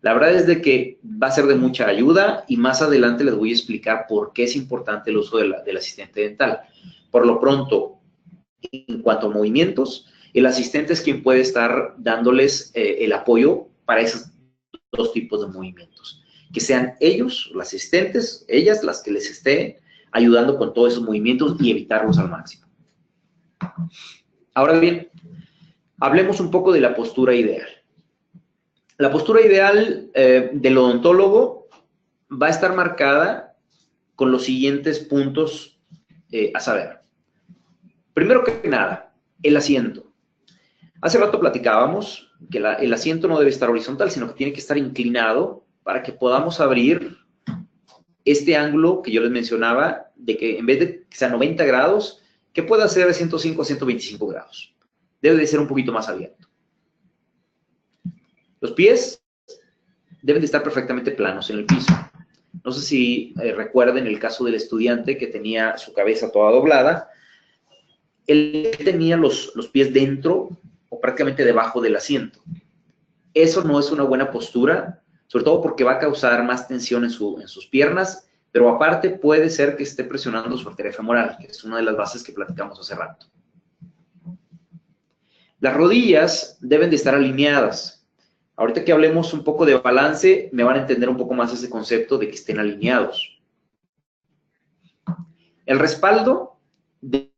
La verdad es de que va a ser de mucha ayuda y más adelante les voy a explicar por qué es importante el uso del asistente dental. Por lo pronto, en cuanto a movimientos, el asistente es quien puede estar dándoles el apoyo para esos 2 tipos de movimientos. Que sean ellos, los asistentes, ellas, las que les estén ayudando con todos esos movimientos y evitarlos al máximo. Ahora bien, hablemos un poco de la postura ideal. La postura ideal del odontólogo va a estar marcada con los siguientes puntos a saber. Primero que nada, el asiento. Hace rato platicábamos que el asiento no debe estar horizontal, sino que tiene que estar inclinado para que podamos abrir este ángulo que yo les mencionaba, de que en vez de que sea 90 grados, que pueda ser de 105 a 125 grados. Debe de ser un poquito más abierto. Los pies deben de estar perfectamente planos en el piso. No sé si recuerden el caso del estudiante que tenía su cabeza toda doblada. Él tenía los pies dentro o prácticamente debajo del asiento. Eso no es una buena postura, sobre todo porque va a causar más tensión en sus piernas, pero aparte puede ser que esté presionando su arteria femoral, que es una de las bases que platicamos hace rato. Las rodillas deben de estar alineadas. Ahorita que hablemos un poco de balance, me van a entender un poco más ese concepto de que estén alineados. El respaldo de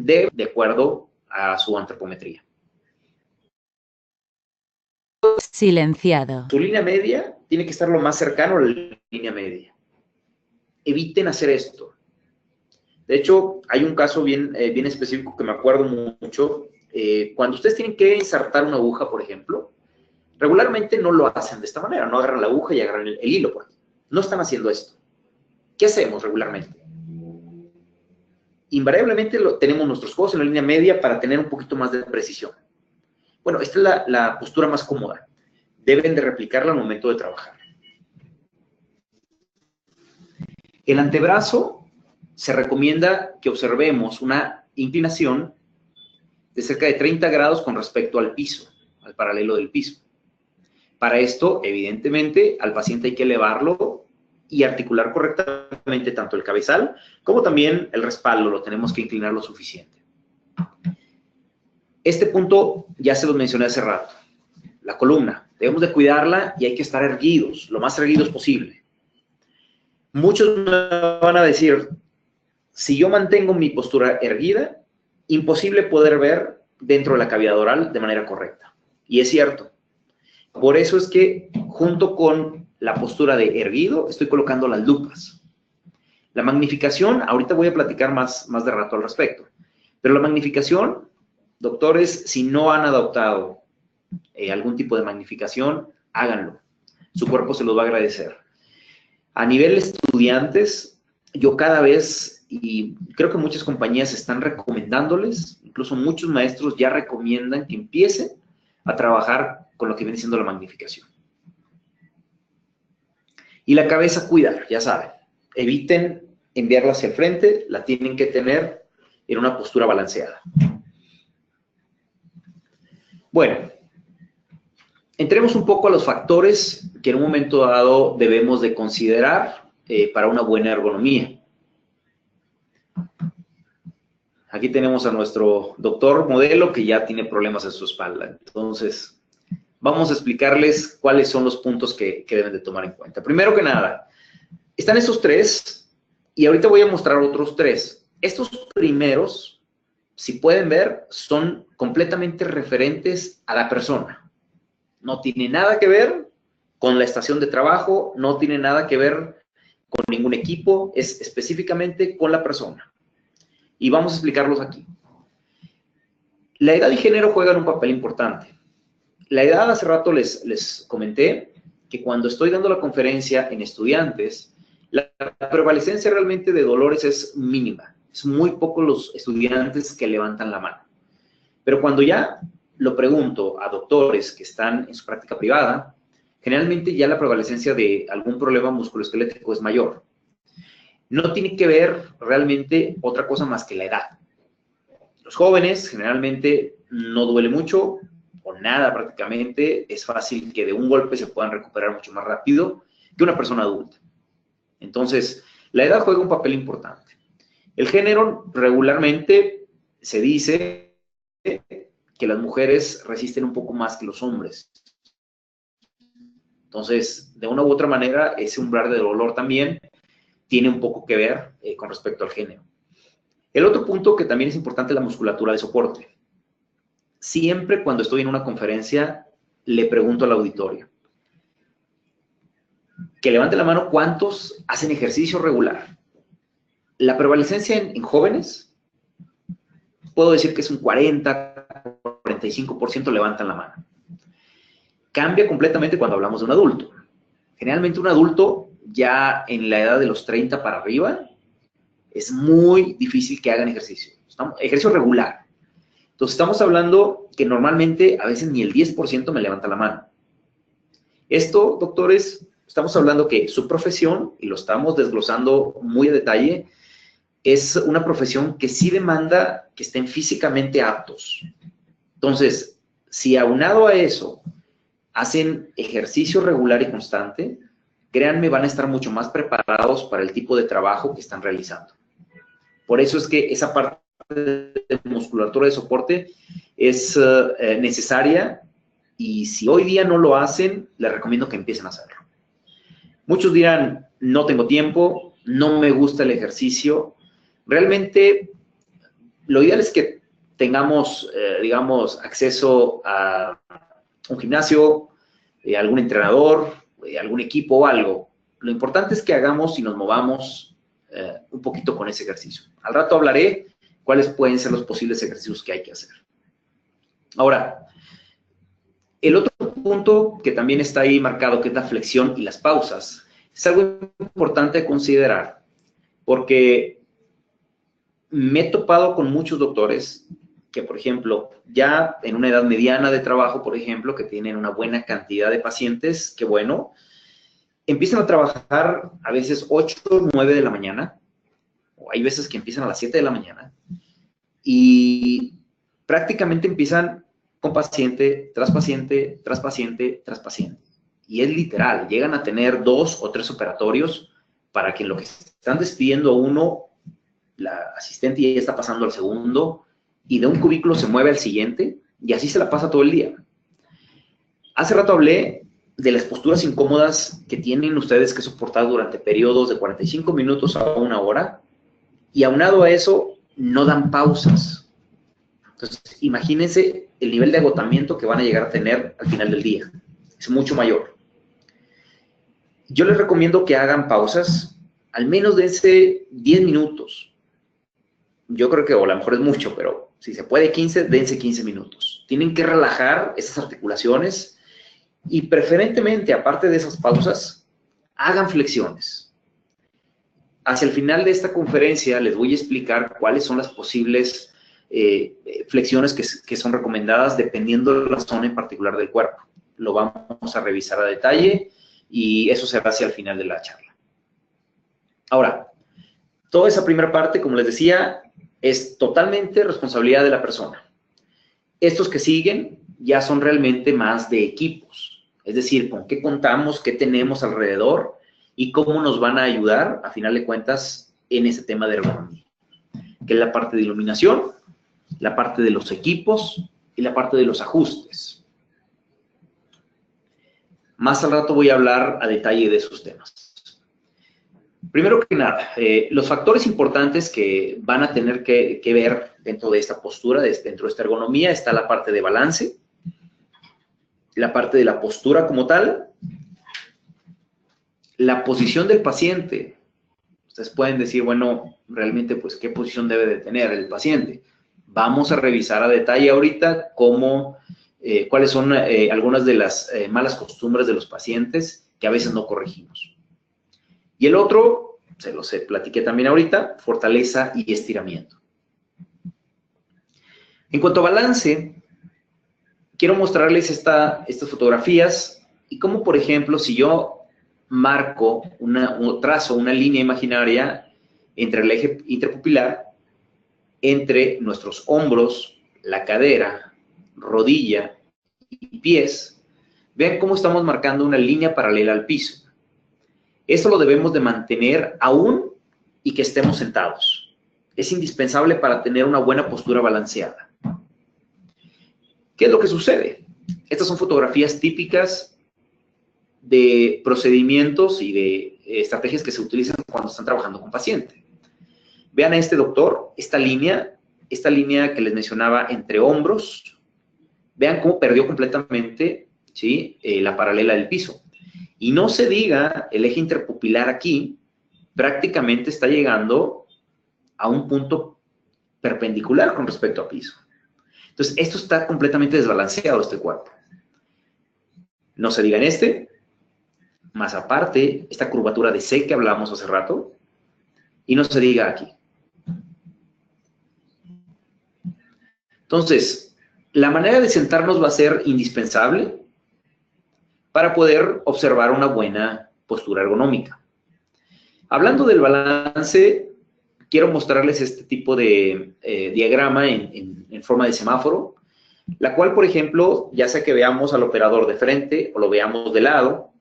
de acuerdo a su antropometría. Silenciado. Su línea media tiene que estar lo más cercano a la línea media. Eviten hacer esto. De hecho, hay un caso bien específico que me acuerdo mucho. Cuando ustedes tienen que insertar una aguja, por ejemplo, regularmente no lo hacen de esta manera. No agarran la aguja y agarran el hilo. Por ejemplo. No están haciendo esto. ¿Qué hacemos regularmente? Invariablemente tenemos nuestros codos en la línea media para tener un poquito más de precisión. Bueno, esta es la postura más cómoda. Deben de replicarla al momento de trabajar. El antebrazo se recomienda que observemos una inclinación de cerca de 30 grados con respecto al piso, al paralelo del piso. Para esto, evidentemente, al paciente hay que elevarlo y articular correctamente tanto el cabezal como también el respaldo, lo tenemos que inclinar lo suficiente. Este punto ya se los mencioné hace rato, la columna. Debemos de cuidarla y hay que estar erguidos, lo más erguidos posible. Muchos me van a decir, si yo mantengo mi postura erguida, imposible poder ver dentro de la cavidad oral de manera correcta. Y es cierto. Por eso es que junto con la postura de erguido, estoy colocando las lupas. La magnificación, ahorita voy a platicar más de rato al respecto, pero la magnificación, doctores, si no han adoptado algún tipo de magnificación, háganlo. Su cuerpo se los va a agradecer. A nivel estudiantes, yo cada vez, y creo que muchas compañías están recomendándoles, incluso muchos maestros ya recomiendan que empiecen a trabajar con lo que viene siendo la magnificación. Y la cabeza cuidar, ya saben. Eviten enviarla hacia el frente, la tienen que tener en una postura balanceada. Bueno, entremos un poco a los factores que en un momento dado debemos de considerar para una buena ergonomía. Aquí tenemos a nuestro doctor modelo que ya tiene problemas en su espalda. Entonces, vamos a explicarles cuáles son los puntos que deben de tomar en cuenta. Primero que nada, están estos tres y ahorita voy a mostrar otros tres. Estos primeros, si pueden ver, son completamente referentes a la persona. No tiene nada que ver con la estación de trabajo, no tiene nada que ver con ningún equipo, es específicamente con la persona. Y vamos a explicarlos aquí. La edad y género juegan un papel importante. La edad, hace rato les comenté que cuando estoy dando la conferencia en estudiantes, la prevalecencia realmente de dolores es mínima. Es muy poco los estudiantes que levantan la mano. Pero cuando ya lo pregunto a doctores que están en su práctica privada, generalmente ya la prevalencia de algún problema musculoesquelético es mayor. No tiene que ver realmente otra cosa más que la edad. Los jóvenes generalmente no duele mucho o nada prácticamente. Es fácil que de un golpe se puedan recuperar mucho más rápido que una persona adulta. Entonces, la edad juega un papel importante. El género regularmente se dice que las mujeres resisten un poco más que los hombres. Entonces, de una u otra manera, ese umbral de dolor también tiene un poco que ver con respecto al género. El otro punto que también es importante es la musculatura de soporte. Siempre cuando estoy en una conferencia, le pregunto al auditorio que levante la mano cuántos hacen ejercicio regular. La prevalencia en jóvenes, puedo decir que es un 40, 45% levantan la mano. Cambia completamente cuando hablamos de un adulto. Generalmente un adulto ya en la edad de los 30 para arriba, es muy difícil que hagan ejercicio. Ejercicio regular. Entonces, estamos hablando que normalmente a veces ni el 10% me levanta la mano. Esto, doctores, estamos hablando que su profesión, y lo estamos desglosando muy a detalle, es una profesión que sí demanda que estén físicamente aptos. Entonces, si aunado a eso hacen ejercicio regular y constante, créanme, van a estar mucho más preparados para el tipo de trabajo que están realizando. Por eso es que esa parte de musculatura de soporte es necesaria y si hoy día no lo hacen, les recomiendo que empiecen a hacerlo. Muchos dirán, no tengo tiempo, no me gusta el ejercicio. Realmente, lo ideal es que tengamos, digamos, acceso a un gimnasio, algún entrenador, algún equipo o algo. Lo importante es que hagamos y nos movamos un poquito con ese ejercicio. Al rato hablaré cuáles pueden ser los posibles ejercicios que hay que hacer. Ahora, el otro punto que también está ahí marcado, que es la flexión y las pausas, es algo importante a considerar, porque me he topado con muchos doctores que, por ejemplo, ya en una edad mediana de trabajo, por ejemplo, que tienen una buena cantidad de pacientes, que bueno, empiezan a trabajar a veces 8 o 9 de la mañana, o hay veces que empiezan a las 7 de la mañana, y prácticamente empiezan con paciente, tras paciente, tras paciente, tras paciente. Y es literal, llegan a tener 2 o 3 operatorios para que en lo que están despidiendo a uno, la asistente ya está pasando al segundo, y de un cubículo se mueve al siguiente, y así se la pasa todo el día. Hace rato hablé de las posturas incómodas que tienen ustedes que soportar durante periodos de 45 minutos a 1 hora, y aunado a eso, no dan pausas. Entonces, imagínense el nivel de agotamiento que van a llegar a tener al final del día. Es mucho mayor. Yo les recomiendo que hagan pausas, al menos dense 10 minutos. Yo creo que, o a lo mejor es mucho, pero si se puede 15, dense 15 minutos. Tienen que relajar esas articulaciones y preferentemente, aparte de esas pausas, hagan flexiones. Hacia el final de esta conferencia les voy a explicar cuáles son las posibles flexiones que son recomendadas dependiendo de la zona en particular del cuerpo. Lo vamos a revisar a detalle y eso se va hacia el final de la charla. Ahora, toda esa primera parte, como les decía, es totalmente responsabilidad de la persona. Estos que siguen ya son realmente más de equipos, es decir, con qué contamos, qué tenemos alrededor y cómo nos van a ayudar, a final de cuentas, en ese tema de ergonomía, que es la parte de iluminación, la parte de los equipos y la parte de los ajustes. Más al rato voy a hablar a detalle de esos temas. Primero que nada, los factores importantes que van a tener que ver dentro de esta postura, dentro de esta ergonomía, está la parte de balance, la parte de la postura como tal, la posición del paciente. Ustedes pueden decir, bueno, realmente, pues, ¿qué posición debe de tener el paciente? Vamos a revisar a detalle ahorita cuáles son algunas de las malas costumbres de los pacientes que a veces no corregimos. Y el otro, se los platiqué también ahorita, fortaleza y estiramiento. En cuanto a balance, quiero mostrarles estas fotografías y cómo, por ejemplo, si yo marco trazo una línea imaginaria entre el eje interpupilar, entre nuestros hombros, la cadera, rodilla y pies, vean cómo estamos marcando una línea paralela al piso. Esto lo debemos de mantener aún y que estemos sentados. Es indispensable para tener una buena postura balanceada. ¿Qué es lo que sucede? Estas son fotografías típicas de procedimientos y de estrategias que se utilizan cuando están trabajando con paciente. Vean a este doctor, esta línea que les mencionaba entre hombros, vean cómo perdió completamente, ¿sí?, la paralela del piso. Y no se diga, el eje interpupilar aquí prácticamente está llegando a un punto perpendicular con respecto al piso. Entonces, esto está completamente desbalanceado, este cuerpo. No se diga en más aparte, esta curvatura de C que hablamos hace rato, y no se diga aquí. Entonces, la manera de sentarnos va a ser indispensable para poder observar una buena postura ergonómica. Hablando del balance, quiero mostrarles este tipo de diagrama en forma de semáforo, la cual, por ejemplo, ya sea que veamos al operador de frente o lo veamos de lado,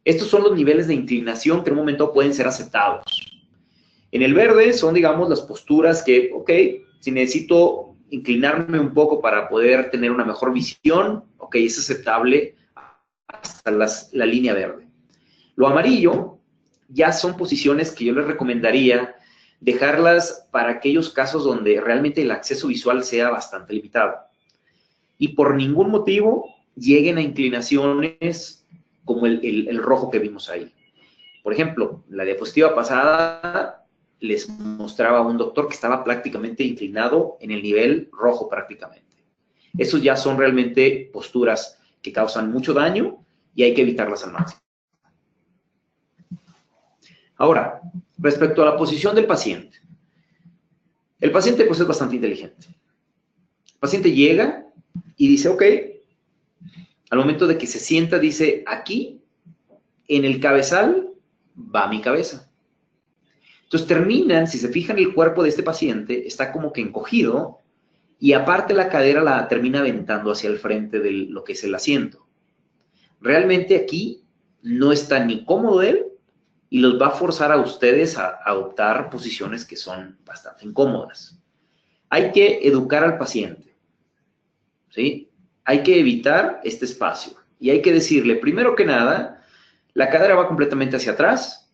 estos son los niveles de inclinación que en un momento pueden ser aceptados. En el verde son, digamos, las posturas que, ok, si necesito inclinarme un poco para poder tener una mejor visión, ok, es aceptable hasta la línea verde. Lo amarillo ya son posiciones que yo les recomendaría dejarlas para aquellos casos donde realmente el acceso visual sea bastante limitado. Y por ningún motivo lleguen a inclinaciones como el rojo que vimos ahí. Por ejemplo, la diapositiva pasada les mostraba a un doctor que estaba prácticamente inclinado en el nivel rojo prácticamente. Esos ya son realmente posturas que causan mucho daño y hay que evitarlas al máximo. Ahora, respecto a la posición del paciente. El paciente pues es bastante inteligente. El paciente llega y dice, ok, al momento de que se sienta, dice, aquí, en el cabezal, va mi cabeza. Entonces terminan, si se fijan, el cuerpo de este paciente está como que encogido y aparte la cadera la termina aventando hacia el frente de lo que es el asiento. Realmente aquí no está ni cómodo él y los va a forzar a ustedes a adoptar posiciones que son bastante incómodas. Hay que educar al paciente, ¿sí? Hay que evitar este espacio y hay que decirle, primero que nada, la cadera va completamente hacia atrás,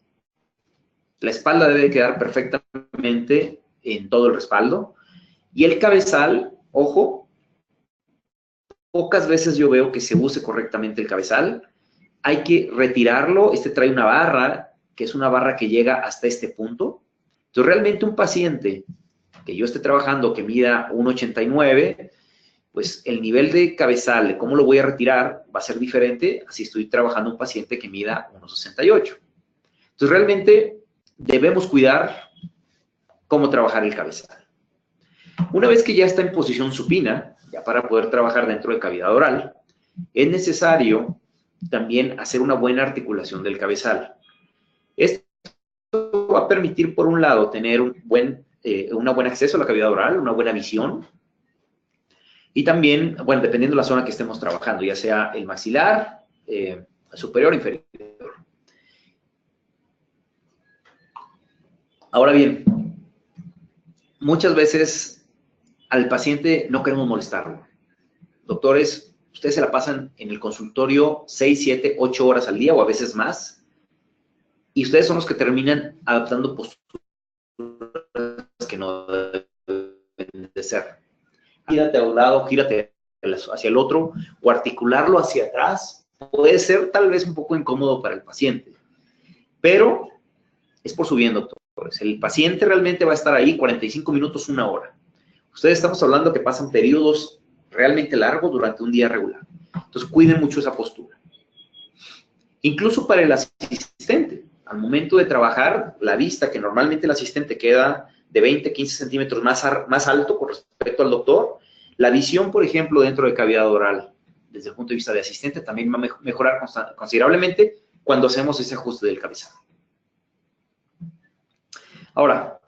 la espalda debe quedar perfectamente en todo el respaldo y el cabezal, ojo, pocas veces yo veo que se use correctamente el cabezal, hay que retirarlo, este trae una barra, que es una barra que llega hasta este punto. Entonces, realmente un paciente que yo esté trabajando que mida 1,89, pues el nivel de cabezal, de cómo lo voy a retirar, va a ser diferente a si estoy trabajando un paciente que mida 1,68. Entonces, realmente debemos cuidar cómo trabajar el cabezal. Una vez que ya está en posición supina, ya para poder trabajar dentro de cavidad oral, es necesario también hacer una buena articulación del cabezal. Esto va a permitir, por un lado, tener un buen acceso a la cavidad oral, una buena visión, y también, bueno, dependiendo de la zona que estemos trabajando, ya sea el maxilar, superior o inferior. Ahora bien, muchas veces al paciente no queremos molestarlo. Doctores, ustedes se la pasan en el consultorio 6, 7, 8 horas al día o a veces más, y ustedes son los que terminan adaptando posturas que no deben de ser. Gírate a un lado, gírate hacia el otro, o articularlo hacia atrás, puede ser tal vez un poco incómodo para el paciente, pero es por su bien, doctores. El paciente realmente va a estar ahí 45 minutos, 1 hora. Ustedes estamos hablando que pasan periodos realmente largos durante un día regular. Entonces, cuiden mucho esa postura. Incluso para el asistente, al momento de trabajar, la vista, que normalmente el asistente queda de 20, 15 centímetros más alto con respecto al doctor, la visión, por ejemplo, dentro de cavidad oral, desde el punto de vista de asistente, también va a mejorar considerablemente cuando hacemos ese ajuste del cabezal. Ahora,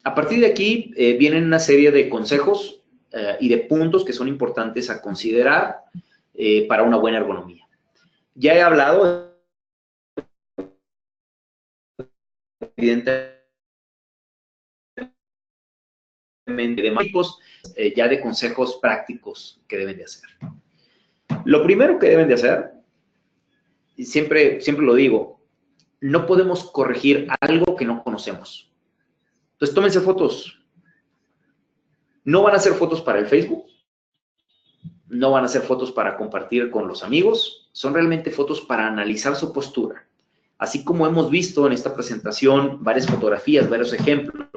a partir de aquí vienen una serie de consejos y de puntos que son importantes a considerar para una buena ergonomía. Ya he hablado, evidentemente, de tipos, ya de consejos prácticos que deben de hacer. Lo primero que deben de hacer, y siempre lo digo, no podemos corregir algo que no conocemos. Entonces, tómense fotos. No van a hacer fotos para el Facebook, no van a hacer fotos para compartir con los amigos, son realmente fotos para analizar su postura. Así como hemos visto en esta presentación varias fotografías, varios ejemplos,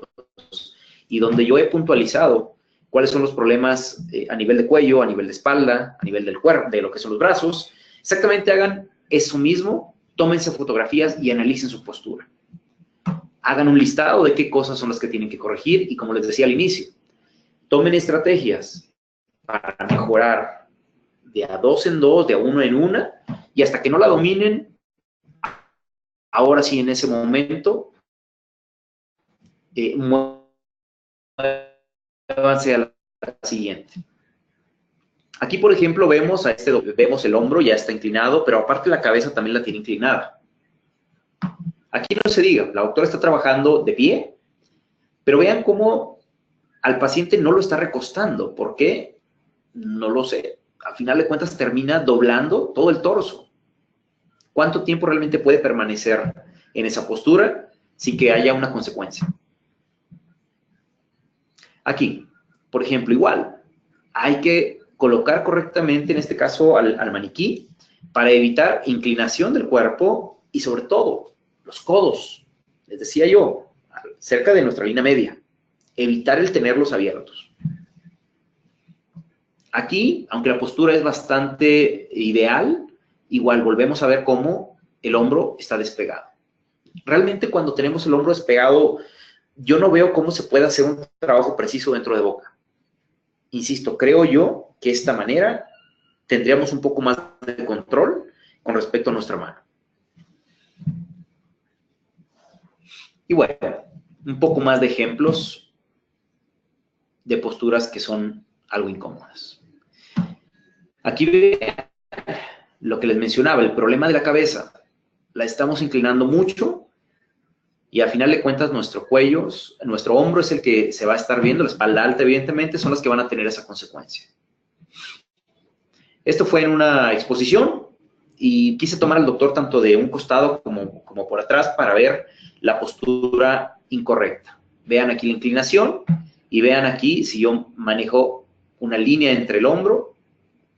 y donde yo he puntualizado cuáles son los problemas a nivel de cuello, a nivel de espalda, a nivel del cuerpo, de lo que son los brazos, exactamente hagan eso mismo, tómense fotografías y analicen su postura. Hagan un listado de qué cosas son las que tienen que corregir y, como les decía al inicio, tomen estrategias para mejorar de a 2 en 2, de a 1 en 1, y hasta que no la dominen, ahora sí, en ese momento, muévanse a la siguiente. Aquí, por ejemplo, vemos el hombro, ya está inclinado, pero aparte la cabeza también la tiene inclinada. Aquí no se diga, la doctora está trabajando de pie, pero vean cómo al paciente no lo está recostando. ¿Por qué? No lo sé. Al final de cuentas termina doblando todo el torso. ¿Cuánto tiempo realmente puede permanecer en esa postura? sin que haya una consecuencia. Aquí, por ejemplo, igual, hay que colocar correctamente, en este caso, al maniquí, para evitar inclinación del cuerpo y, sobre todo, los codos. Les decía yo, cerca de nuestra línea media. Evitar el tenerlos abiertos. Aquí, aunque la postura es bastante ideal, igual volvemos a ver cómo el hombro está despegado. Realmente cuando tenemos el hombro despegado, yo no veo cómo se puede hacer un trabajo preciso dentro de boca. Insisto, creo yo que de esta manera tendríamos un poco más de control con respecto a nuestra mano. Y bueno, un poco más de ejemplos de posturas que son algo incómodas. Aquí vean lo que les mencionaba, el problema de la cabeza. La estamos inclinando mucho y al final de cuentas nuestro cuello, nuestro hombro es el que se va a estar viendo, la espalda alta evidentemente son las que van a tener esa consecuencia. Esto fue en una exposición y quise tomar al doctor tanto de un costado como por atrás para ver la postura incorrecta. Vean aquí la inclinación y vean aquí si yo manejo una línea entre el hombro,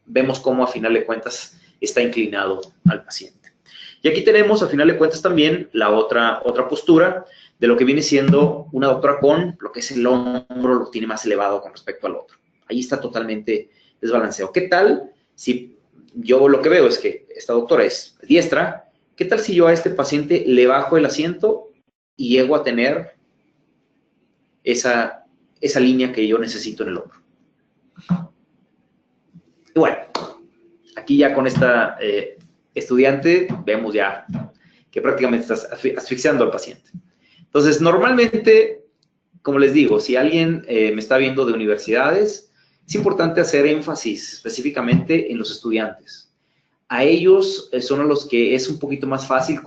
vemos cómo a final de cuentas está inclinado al paciente. Y aquí tenemos a final de cuentas también la otra postura de lo que viene siendo una doctora con lo que es el hombro, lo tiene más elevado con respecto al otro. Ahí está totalmente desbalanceado. ¿Qué tal si yo lo que veo es que esta doctora es diestra? ¿Qué tal si yo a este paciente le bajo el asiento y llego a tener esa línea que yo necesito en el hombro? Y bueno, aquí ya con esta estudiante vemos ya que prácticamente estás asfixiando al paciente. Entonces, normalmente, como les digo, si alguien me está viendo de universidades, es importante hacer énfasis específicamente en los estudiantes. A ellos son a los que es un poquito más fácil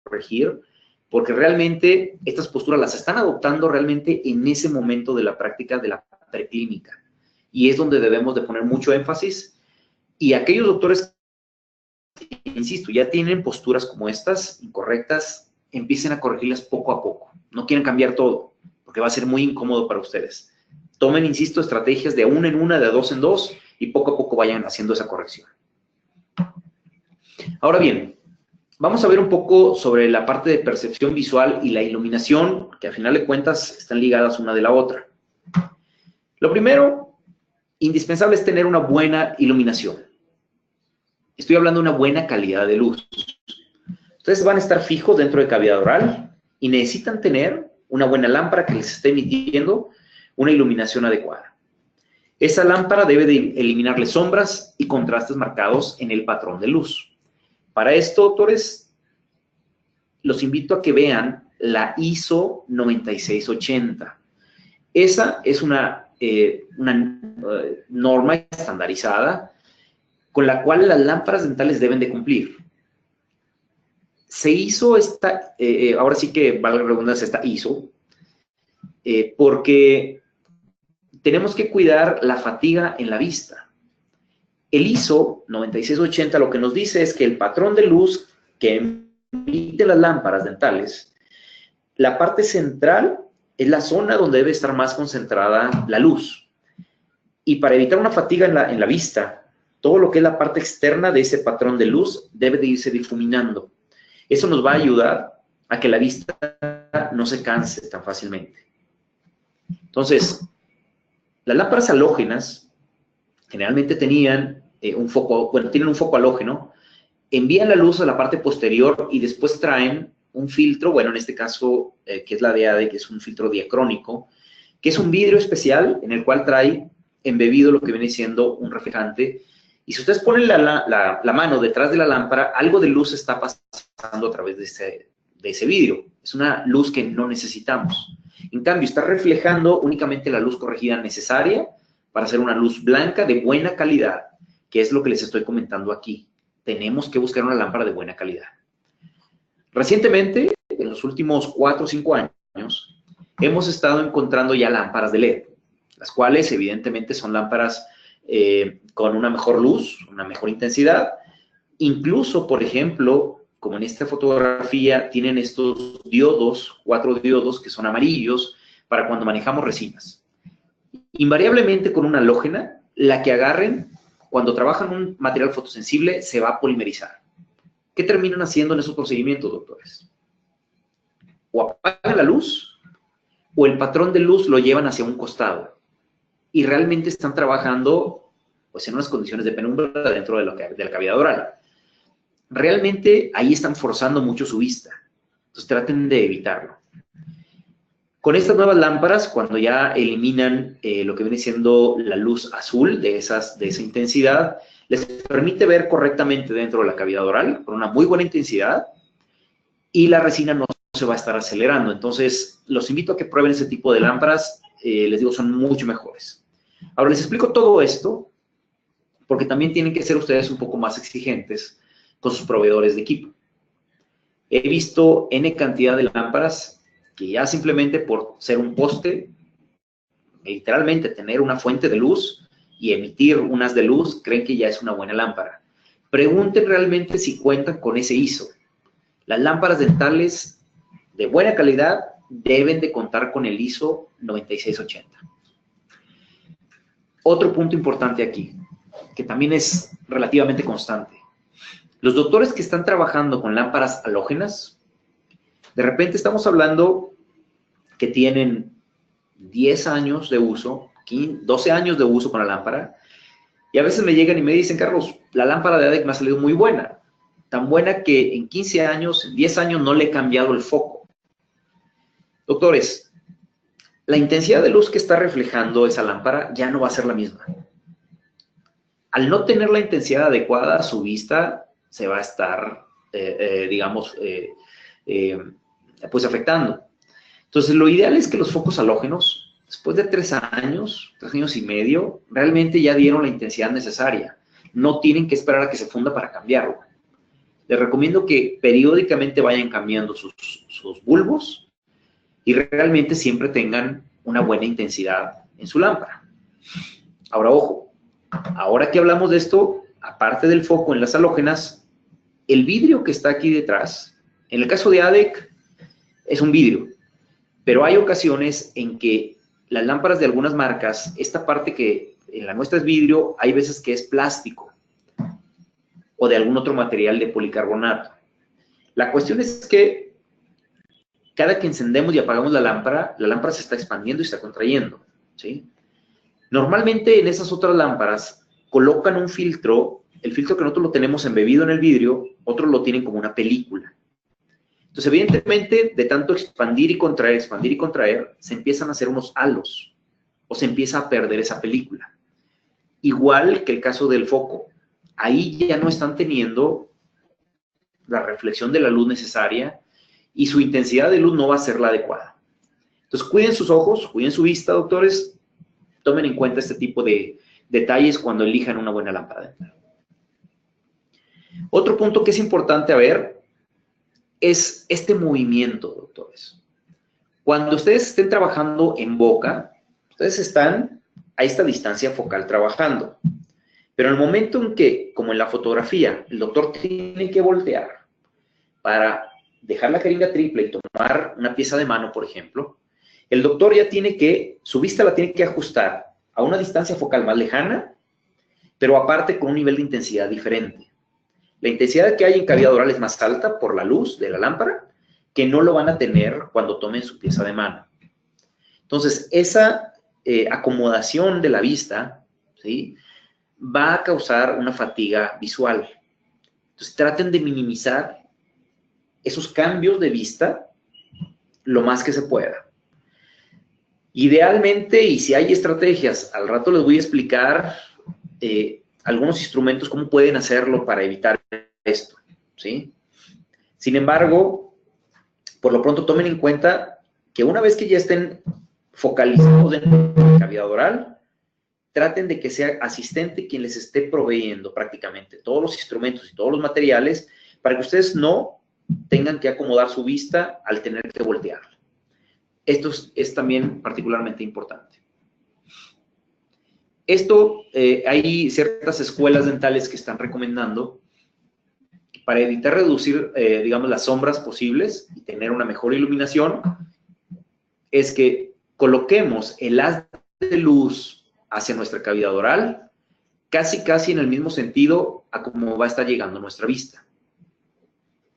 corregir, porque realmente estas posturas las están adoptando realmente en ese momento de la práctica de la preclínica. Y es donde debemos de poner mucho énfasis. Y aquellos doctores que, insisto, ya tienen posturas como estas, incorrectas, empiecen a corregirlas poco a poco. No quieren cambiar todo, porque va a ser muy incómodo para ustedes. Tomen, insisto, estrategias de una en una, de dos en dos, y poco a poco vayan haciendo esa corrección. Ahora bien, vamos a ver un poco sobre la parte de percepción visual y la iluminación, que a final de cuentas están ligadas una de la otra. Lo primero, indispensable es tener una buena iluminación. Estoy hablando de una buena calidad de luz. Ustedes van a estar fijos dentro de cavidad oral y necesitan tener una buena lámpara que les esté emitiendo una iluminación adecuada. Esa lámpara debe de eliminarle sombras y contrastes marcados en el patrón de luz. Para esto, doctores, los invito a que vean la ISO 9680. Esa es una norma estandarizada con la cual las lámparas dentales deben de cumplir. Se hizo esta, ahora sí que valga la redundancia, esta ISO, porque tenemos que cuidar la fatiga en la vista. El ISO 9680 lo que nos dice es que el patrón de luz que emiten las lámparas dentales, la parte central es la zona donde debe estar más concentrada la luz. Y para evitar una fatiga en la vista, todo lo que es la parte externa de ese patrón de luz debe de irse difuminando. Eso nos va a ayudar a que la vista no se canse tan fácilmente. Entonces, las lámparas halógenas generalmente tenían un foco, bueno, tienen un foco halógeno, envían la luz a la parte posterior y después traen un filtro, bueno, en este caso, que es la DAD, que es un filtro diacrónico, que es un vidrio especial en el cual trae embebido lo que viene siendo un reflejante. Y si ustedes ponen la mano detrás de la lámpara, algo de luz está pasando a través de ese vidrio. Es una luz que no necesitamos. En cambio, está reflejando únicamente la luz corregida necesaria para hacer una luz blanca de buena calidad, que es lo que les estoy comentando aquí. Tenemos que buscar una lámpara de buena calidad. Recientemente, en los últimos 4 o 5 años, hemos estado encontrando ya lámparas de LED, las cuales evidentemente son lámparas con una mejor luz, una mejor intensidad. Incluso, por ejemplo, como en esta fotografía, tienen estos diodos, 4 diodos que son amarillos para cuando manejamos resinas. Invariablemente con una halógena, la que agarren, cuando trabajan un material fotosensible, se va a polimerizar. ¿Qué terminan haciendo en esos procedimientos, doctores? O apagan la luz, o el patrón de luz lo llevan hacia un costado. Y realmente están trabajando pues, en unas condiciones de penumbra dentro de la cavidad oral. Realmente ahí están forzando mucho su vista. Entonces traten de evitarlo. Con estas nuevas lámparas, cuando ya eliminan lo que viene siendo la luz azul de esa intensidad, les permite ver correctamente dentro de la cavidad oral con una muy buena intensidad y la resina no se va a estar acelerando. Entonces, los invito a que prueben ese tipo de lámparas. Les digo, son mucho mejores. Ahora, les explico todo esto porque también tienen que ser ustedes un poco más exigentes con sus proveedores de equipo. He visto N cantidad de lámparas que ya simplemente por ser un poste, literalmente tener una fuente de luz y emitir unas de luz, creen que ya es una buena lámpara. Pregunten realmente si cuentan con ese ISO. Las lámparas dentales de buena calidad deben de contar con el ISO 9680. Otro punto importante aquí, que también es relativamente constante. Los doctores que están trabajando con lámparas halógenas, de repente estamos hablando que tienen 10 años de uso, 12 años de uso con la lámpara, y a veces me llegan y me dicen, Carlos, la lámpara de ADEC me ha salido muy buena, tan buena que en 15 años, 10 años no le he cambiado el foco. Doctores, la intensidad de luz que está reflejando esa lámpara ya no va a ser la misma. Al no tener la intensidad adecuada, su vista se va a estar, pues afectando. Entonces, lo ideal es que los focos halógenos, después de 3 años y medio, realmente ya dieron la intensidad necesaria. No tienen que esperar a que se funda para cambiarlo. Les recomiendo que periódicamente vayan cambiando sus bulbos y realmente siempre tengan una buena intensidad en su lámpara. Ahora, ojo, ahora que hablamos de esto, aparte del foco en las halógenas, el vidrio que está aquí detrás, en el caso de ADEC, es un vidrio. Pero hay ocasiones en que las lámparas de algunas marcas, esta parte que en la nuestra es vidrio, hay veces que es plástico o de algún otro material de policarbonato. La cuestión es que cada que encendemos y apagamos la lámpara se está expandiendo y está contrayendo, ¿sí? Normalmente en esas otras lámparas colocan un filtro, el filtro que nosotros lo tenemos embebido en el vidrio, otros lo tienen como una película. Entonces, evidentemente, de tanto expandir y contraer, se empiezan a hacer unos halos o se empieza a perder esa película. Igual que el caso del foco. Ahí ya no están teniendo la reflexión de la luz necesaria y su intensidad de luz no va a ser la adecuada. Entonces, cuiden sus ojos, cuiden su vista, doctores. Tomen en cuenta este tipo de detalles cuando elijan una buena lámpara dental. Otro punto que es importante a ver es este movimiento, doctores. Cuando ustedes estén trabajando en boca, ustedes están a esta distancia focal trabajando. Pero en el momento en que, como en la fotografía, el doctor tiene que voltear para dejar la jeringa triple y tomar una pieza de mano, por ejemplo, el doctor ya tiene que, su vista la tiene que ajustar a una distancia focal más lejana, pero aparte con un nivel de intensidad diferente. La intensidad que hay en cavidad oral es más alta por la luz de la lámpara, que no lo van a tener cuando tomen su pieza de mano. Entonces, esa acomodación de la vista, ¿sí?, va a causar una fatiga visual. Entonces, traten de minimizar esos cambios de vista lo más que se pueda. Idealmente, y si hay estrategias, al rato les voy a explicar algunos instrumentos, cómo pueden hacerlo para evitar esto, ¿sí? Sin embargo, por lo pronto tomen en cuenta que una vez que ya estén focalizados en la cavidad oral, traten de que sea asistente quien les esté proveyendo prácticamente todos los instrumentos y todos los materiales para que ustedes no tengan que acomodar su vista al tener que voltear. Esto es también particularmente importante. Esto, hay ciertas escuelas dentales que están recomendando para evitar reducir, digamos, las sombras posibles y tener una mejor iluminación, es que coloquemos el haz de luz hacia nuestra cavidad oral, casi en el mismo sentido a cómo va a estar llegando nuestra vista.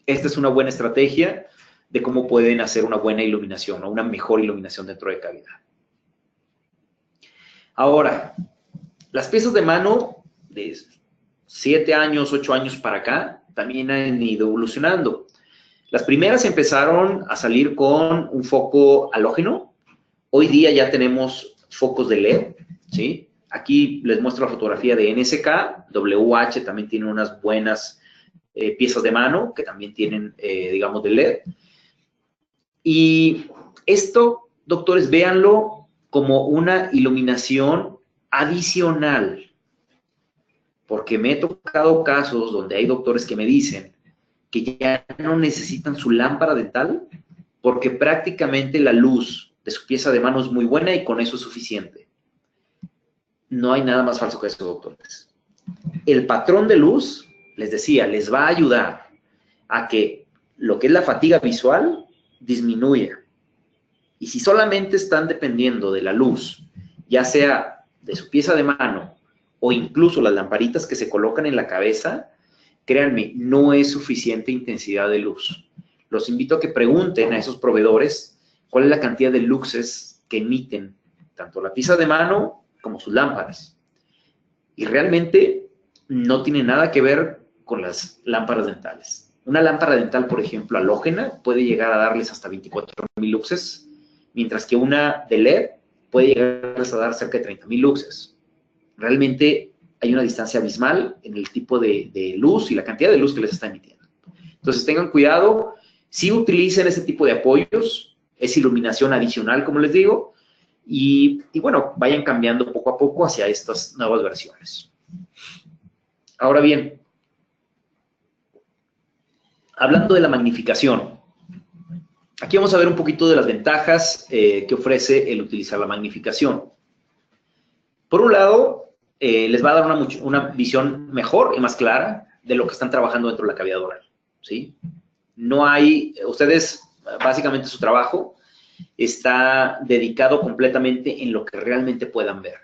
Esta es una buena estrategia de cómo pueden hacer una buena iluminación o una mejor iluminación dentro de cavidad. Ahora, las piezas de mano de 7 años, 8 años para acá, también han ido evolucionando. Las primeras empezaron a salir con un foco halógeno. Hoy día ya tenemos focos de LED, ¿sí? Aquí les muestro la fotografía de NSK. WH también tiene unas buenas piezas de mano que también tienen, digamos, de LED. Y esto, doctores, véanlo como una iluminación adicional. Porque me he tocado casos donde hay doctores que me dicen que ya no necesitan su lámpara dental porque prácticamente la luz de su pieza de mano es muy buena y con eso es suficiente. No hay nada más falso que eso, doctores. El patrón de luz, les decía, les va a ayudar a que lo que es la fatiga visual disminuya. Y si solamente están dependiendo de la luz, ya sea de su pieza de mano o incluso las lamparitas que se colocan en la cabeza, créanme, no es suficiente intensidad de luz. Los invito a que pregunten a esos proveedores cuál es la cantidad de luxes que emiten tanto la pieza de mano como sus lámparas. Y realmente no tiene nada que ver con las lámparas dentales. Una lámpara dental, por ejemplo, halógena, puede llegar a darles hasta 24,000 luxes, mientras que una de LED puede llegarles a dar cerca de 30,000 luxes. Realmente hay una distancia abismal en el tipo de luz y la cantidad de luz que les está emitiendo. Entonces, tengan cuidado, sí utilicen ese tipo de apoyos, es iluminación adicional, como les digo, y bueno, vayan cambiando poco a poco hacia estas nuevas versiones. Ahora bien, hablando de la magnificación, aquí vamos a ver un poquito de las ventajas que ofrece el utilizar la magnificación. Por un lado, les va a dar una visión mejor y más clara de lo que están trabajando dentro de la cavidad oral, ¿sí? No hay, ustedes, básicamente su trabajo está dedicado completamente en lo que realmente puedan ver.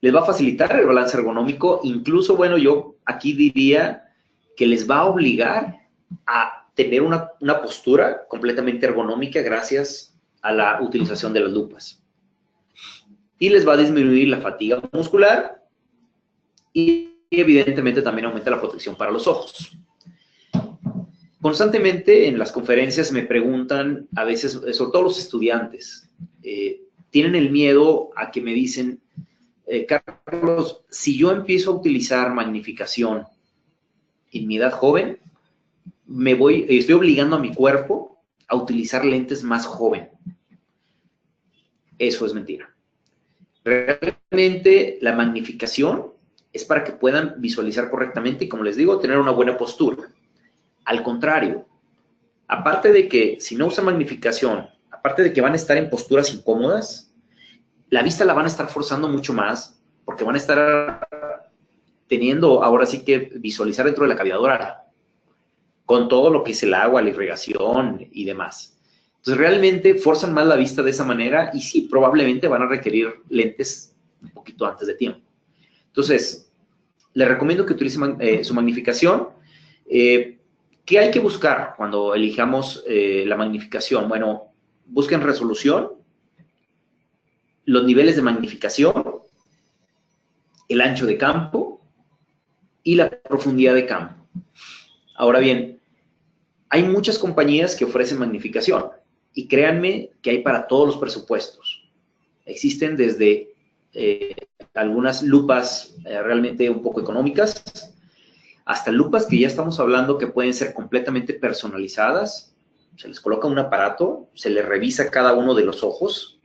Les va a facilitar el balance ergonómico, incluso, bueno, yo aquí diría que les va a obligar a tener una postura completamente ergonómica gracias a la utilización de las lupas. Y les va a disminuir la fatiga muscular y evidentemente también aumenta la protección para los ojos. Constantemente en las conferencias me preguntan, a veces, sobre todo los estudiantes, tienen el miedo a que me dicen, Carlos, si yo empiezo a utilizar magnificación en mi edad joven, estoy obligando a mi cuerpo a utilizar lentes más joven. Eso es mentira. Realmente la magnificación es para que puedan visualizar correctamente y, como les digo, tener una buena postura. Al contrario, aparte de que si no usan magnificación, aparte de que van a estar en posturas incómodas, la vista la van a estar forzando mucho más porque van a estar teniendo ahora sí que visualizar dentro de la cavidad oral con todo lo que es el agua, la irrigación y demás. Entonces, realmente forzan más la vista de esa manera y sí, probablemente van a requerir lentes un poquito antes de tiempo. Entonces, les recomiendo que utilicen su magnificación. ¿Qué hay que buscar cuando elijamos la magnificación? Bueno, busquen resolución, los niveles de magnificación, el ancho de campo y la profundidad de campo. Ahora bien, hay muchas compañías que ofrecen magnificación. Y créanme que hay para todos los presupuestos. Existen desde algunas lupas realmente un poco económicas, hasta lupas que ya estamos hablando que pueden ser completamente personalizadas. Se les coloca un aparato, se les revisa cada uno de los ojos,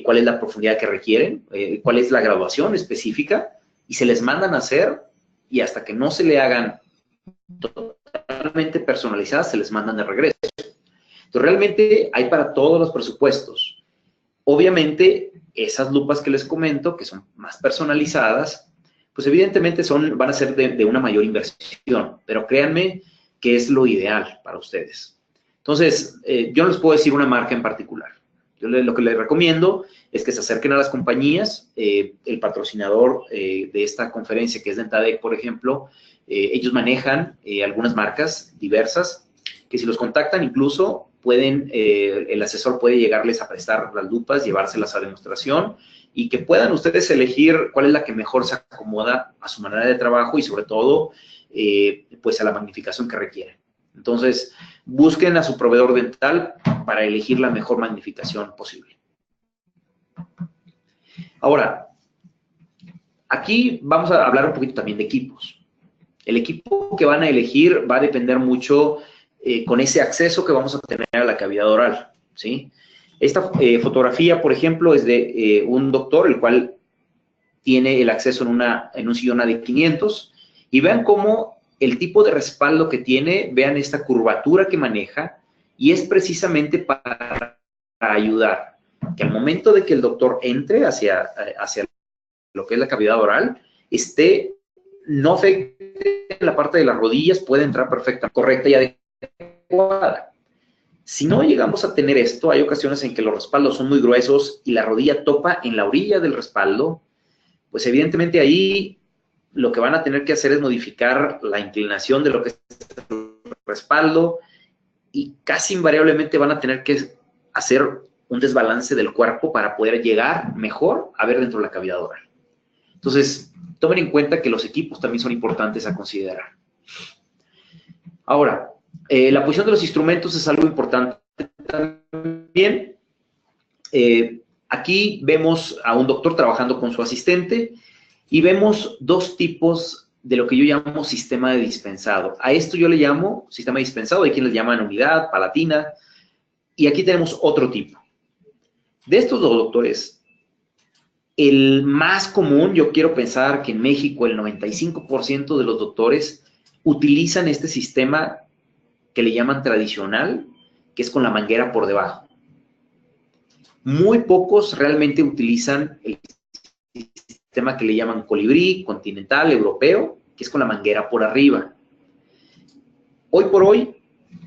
cuál es la profundidad que requieren, cuál es la graduación específica, y se les mandan a hacer, y hasta que no se le hagan totalmente personalizadas, se les mandan de regreso. Entonces, realmente hay para todos los presupuestos. Obviamente, esas lupas que les comento, que son más personalizadas, pues evidentemente van a ser de una mayor inversión, pero créanme que es lo ideal para ustedes. Entonces, yo no les puedo decir una marca en particular. Yo lo que les recomiendo es que se acerquen a las compañías. El patrocinador de esta conferencia, que es Dentadec, por ejemplo, ellos manejan algunas marcas diversas, que si los contactan incluso el asesor puede llegarles a prestar las lupas, llevárselas a demostración y que puedan ustedes elegir cuál es la que mejor se acomoda a su manera de trabajo y sobre todo, pues a la magnificación que requieren. Entonces, busquen a su proveedor dental para elegir la mejor magnificación posible. Ahora, aquí vamos a hablar un poquito también de equipos. El equipo que van a elegir va a depender mucho con ese acceso que vamos a tener a la cavidad oral, ¿sí? Esta fotografía, por ejemplo, es de un doctor, el cual tiene el acceso en un sillón de 500, y vean cómo el tipo de respaldo que tiene, vean esta curvatura que maneja, y es precisamente para ayudar que al momento de que el doctor entre hacia lo que es la cavidad oral, no afecte la parte de las rodillas, puede entrar perfecta, correcta y adecuada. Si no llegamos a tener esto, hay ocasiones en que los respaldos son muy gruesos y la rodilla topa en la orilla del respaldo, pues evidentemente ahí lo que van a tener que hacer es modificar la inclinación de lo que es el respaldo y casi invariablemente van a tener que hacer un desbalance del cuerpo para poder llegar mejor a ver dentro de la cavidad oral. Entonces, tomen en cuenta que los equipos también son importantes a considerar. Ahora, la posición de los instrumentos es algo importante también. Aquí vemos a un doctor trabajando con su asistente y vemos dos tipos de lo que yo llamo sistema de dispensado. A esto yo le llamo sistema de dispensado, hay quienes le llaman unidad, palatina, y aquí tenemos otro tipo. De estos dos doctores, el más común, yo quiero pensar que en México el 95% de los doctores utilizan este sistema que le llaman tradicional, que es con la manguera por debajo. Muy pocos realmente utilizan el sistema que le llaman colibrí, continental, europeo, que es con la manguera por arriba. Hoy por hoy,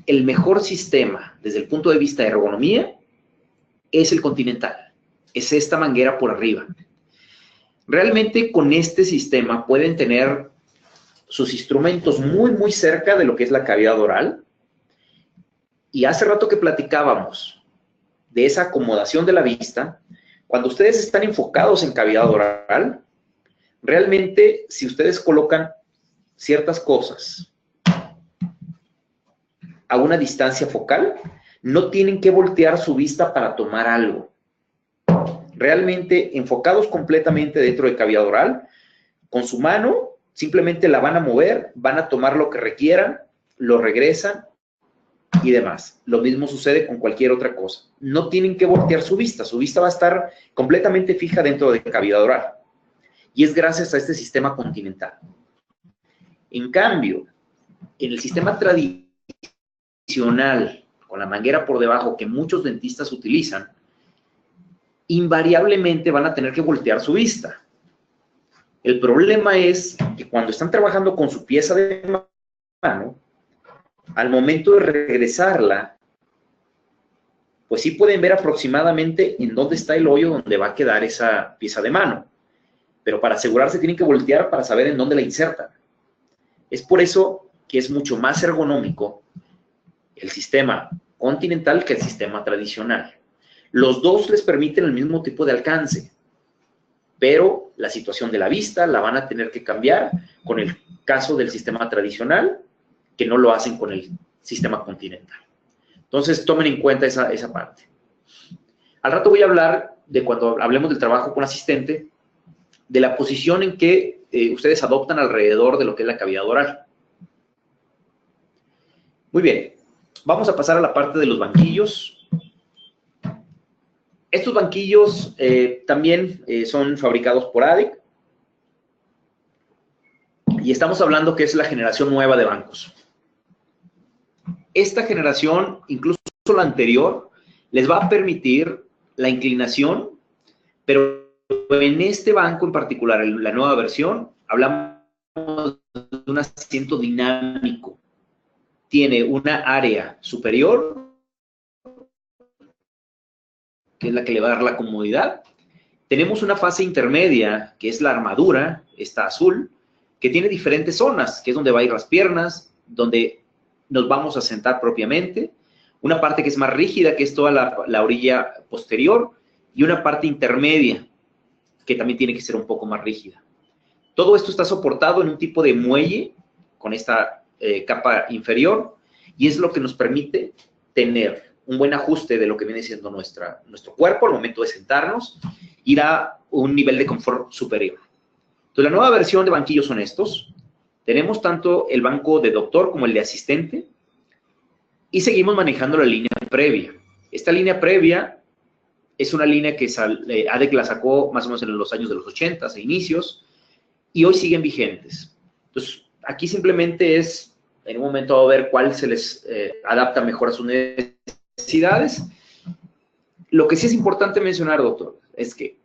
el mejor sistema desde el punto de vista de ergonomía es el continental, es esta manguera por arriba. Realmente con este sistema pueden tener sus instrumentos muy, muy cerca de lo que es la cavidad oral. Y hace rato que platicábamos de esa acomodación de la vista, cuando ustedes están enfocados en cavidad oral, realmente si ustedes colocan ciertas cosas a una distancia focal, no tienen que voltear su vista para tomar algo. Realmente enfocados completamente dentro de cavidad oral, con su mano simplemente la van a mover, van a tomar lo que requieran, lo regresan y demás. Lo mismo sucede con cualquier otra cosa. No tienen que voltear su vista va a estar completamente fija dentro de cavidad oral. Y es gracias a este sistema continental. En cambio, en el sistema tradicional, con la manguera por debajo que muchos dentistas utilizan, invariablemente van a tener que voltear su vista. El problema es que cuando están trabajando con su pieza de mano, al momento de regresarla, pues sí pueden ver aproximadamente en dónde está el hoyo donde va a quedar esa pieza de mano. Pero para asegurarse tienen que voltear para saber en dónde la insertan. Es por eso que es mucho más ergonómico el sistema continental que el sistema tradicional. Los dos les permiten el mismo tipo de alcance, pero la situación de la vista la van a tener que cambiar con el caso del sistema tradicional, que no lo hacen con el sistema continental. Entonces, tomen en cuenta esa parte. Al rato voy a hablar de cuando hablemos del trabajo con asistente, de la posición en que ustedes adoptan alrededor de lo que es la cavidad oral. Muy bien, vamos a pasar a la parte de los banquillos. Estos banquillos también son fabricados por ADEC y estamos hablando que es la generación nueva de bancos. Esta generación, incluso la anterior, les va a permitir la inclinación, pero en este banco en particular, en la nueva versión, hablamos de un asiento dinámico. Tiene una área superior, que es la que le va a dar la comodidad. Tenemos una fase intermedia, que es la armadura, esta azul, que tiene diferentes zonas, que es donde va a ir las piernas, donde nos vamos a sentar propiamente. Una parte que es más rígida, que es toda la orilla posterior, y una parte intermedia, que también tiene que ser un poco más rígida. Todo esto está soportado en un tipo de muelle, con esta capa inferior, y es lo que nos permite tener un buen ajuste de lo que viene siendo nuestro cuerpo al momento de sentarnos, ir a un nivel de confort superior. Entonces, la nueva versión de banquillos son estos. Tenemos tanto el banco de doctor como el de asistente, y seguimos manejando la línea previa. Esta línea previa es una línea que ADEC la sacó más o menos en los años de los 80 e inicios, y hoy siguen vigentes. Entonces, aquí simplemente es, en un momento, a ver cuál se les adapta mejor a sus necesidades. Lo que sí es importante mencionar, doctor, es que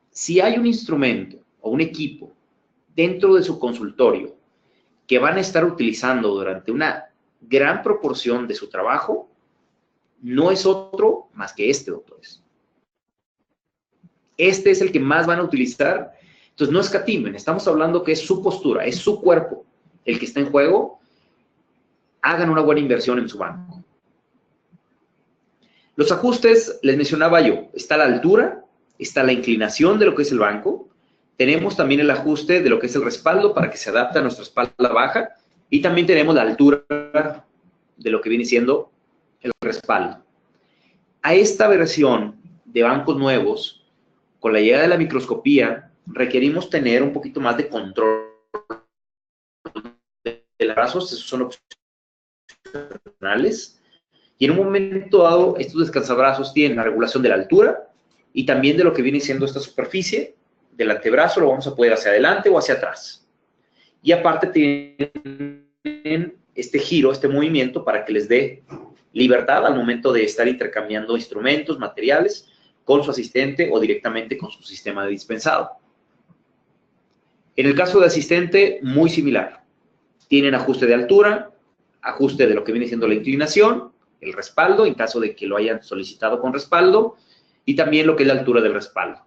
si hay un instrumento o un equipo dentro de su consultorio que van a estar utilizando durante una gran proporción de su trabajo, no es otro más que este, doctores. Este es el que más van a utilizar. Entonces, no escatimen, estamos hablando que es su postura, es su cuerpo el que está en juego. Hagan una buena inversión en su banco. Los ajustes, les mencionaba yo, está la altura, está la inclinación de lo que es el banco. Tenemos también el ajuste de lo que es el respaldo para que se adapte a nuestra espalda baja. Y también tenemos la altura de lo que viene siendo el respaldo. A esta versión de bancos nuevos, con la llegada de la microscopía, requerimos tener un poquito más de control de los brazos. Esos son opcionales. Y en un momento dado, estos descansabrazos tienen la regulación de la altura y también de lo que viene siendo esta superficie del antebrazo. Lo vamos a poder hacia adelante o hacia atrás. Y aparte tienen este giro, este movimiento para que les dé libertad al momento de estar intercambiando instrumentos, materiales con su asistente o directamente con su sistema de dispensado. En el caso de asistente, muy similar. Tienen ajuste de altura, ajuste de lo que viene siendo la inclinación, el respaldo, en caso de que lo hayan solicitado con respaldo, y también lo que es la altura del respaldo.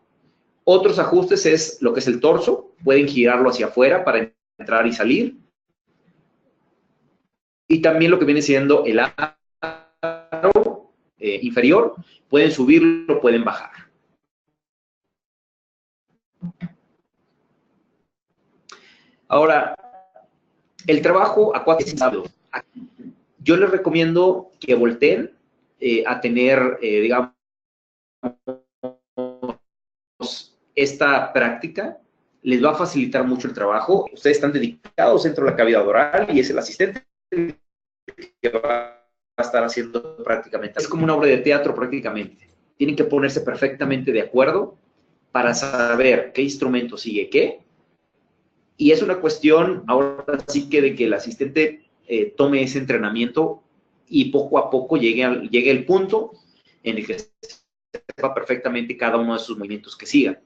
Otros ajustes es lo que es el torso, pueden girarlo hacia afuera para entrar y salir, y también lo que viene siendo el aro inferior, pueden subirlo, pueden bajar. Ahora, el trabajo acuático, yo les recomiendo que volteen a tener, digamos, esta práctica. Les va a facilitar mucho el trabajo. Ustedes están dedicados dentro de la cavidad oral y es el asistente que va a estar haciendo prácticamente. Es como una obra de teatro prácticamente. Tienen que ponerse perfectamente de acuerdo para saber qué instrumento sigue qué. Y es una cuestión ahora sí que de que el asistente tome ese entrenamiento y poco a poco llegue el punto en el que sepa perfectamente cada uno de sus movimientos que siga.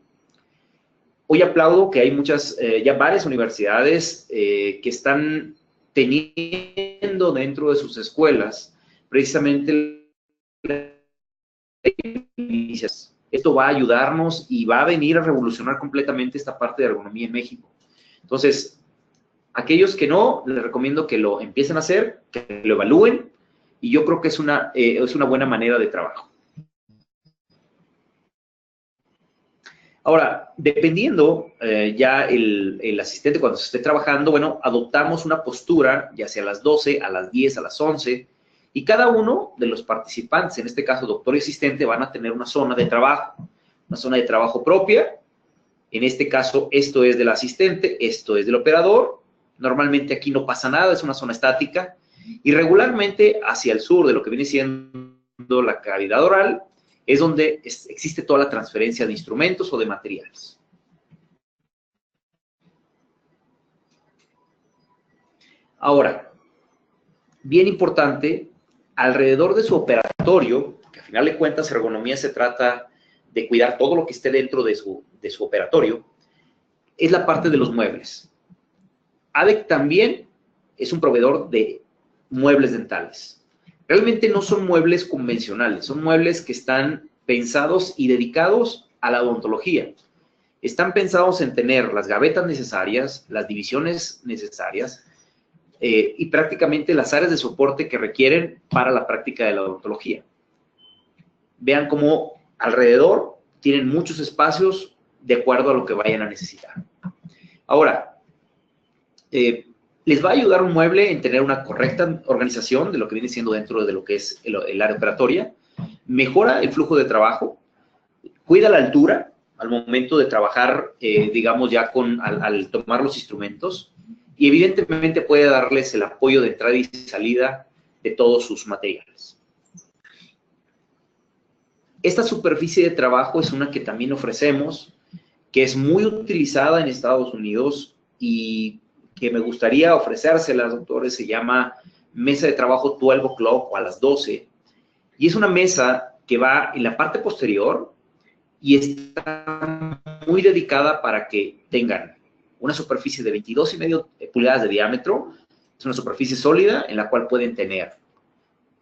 Hoy aplaudo que hay muchas, ya varias universidades que están teniendo dentro de sus escuelas precisamente esto va a ayudarnos y va a venir a revolucionar completamente esta parte de ergonomía en México. Entonces, aquellos que no, les recomiendo que lo empiecen a hacer, que lo evalúen, y yo creo que es una buena manera de trabajo. Ahora, dependiendo ya el asistente cuando se esté trabajando, bueno, adoptamos una postura, ya sea a las 12, a las 10, a las 11, y cada uno de los participantes, en este caso doctor y asistente, van a tener una zona de trabajo propia. En este caso, esto es del asistente, esto es del operador. Normalmente aquí no pasa nada, es una zona estática. Y regularmente hacia el sur de lo que viene siendo la cavidad oral, es donde existe toda la transferencia de instrumentos o de materiales. Ahora, bien importante, alrededor de su operatorio, que al final de cuentas ergonomía se trata de cuidar todo lo que esté dentro de su operatorio, es la parte de los muebles. ADEC también es un proveedor de muebles dentales. Realmente no son muebles convencionales, son muebles que están pensados y dedicados a la odontología. Están pensados en tener las gavetas necesarias, las divisiones necesarias y prácticamente las áreas de soporte que requieren para la práctica de la odontología. Vean cómo alrededor tienen muchos espacios de acuerdo a lo que vayan a necesitar. Ahora, les va a ayudar un mueble en tener una correcta organización de lo que viene siendo dentro de lo que es el área operatoria, mejora el flujo de trabajo, cuida la altura al momento de trabajar, digamos, ya al tomar los instrumentos, y evidentemente puede darles el apoyo de entrada y salida de todos sus materiales. Esta superficie de trabajo es una que también ofrecemos, que es muy utilizada en Estados Unidos y que me gustaría ofrecérselas, doctores. Se llama mesa de trabajo 12 o'clock o a las 12. Y es una mesa que va en la parte posterior y está muy dedicada para que tengan una superficie de 22,5 pulgadas de diámetro. Es una superficie sólida en la cual pueden tener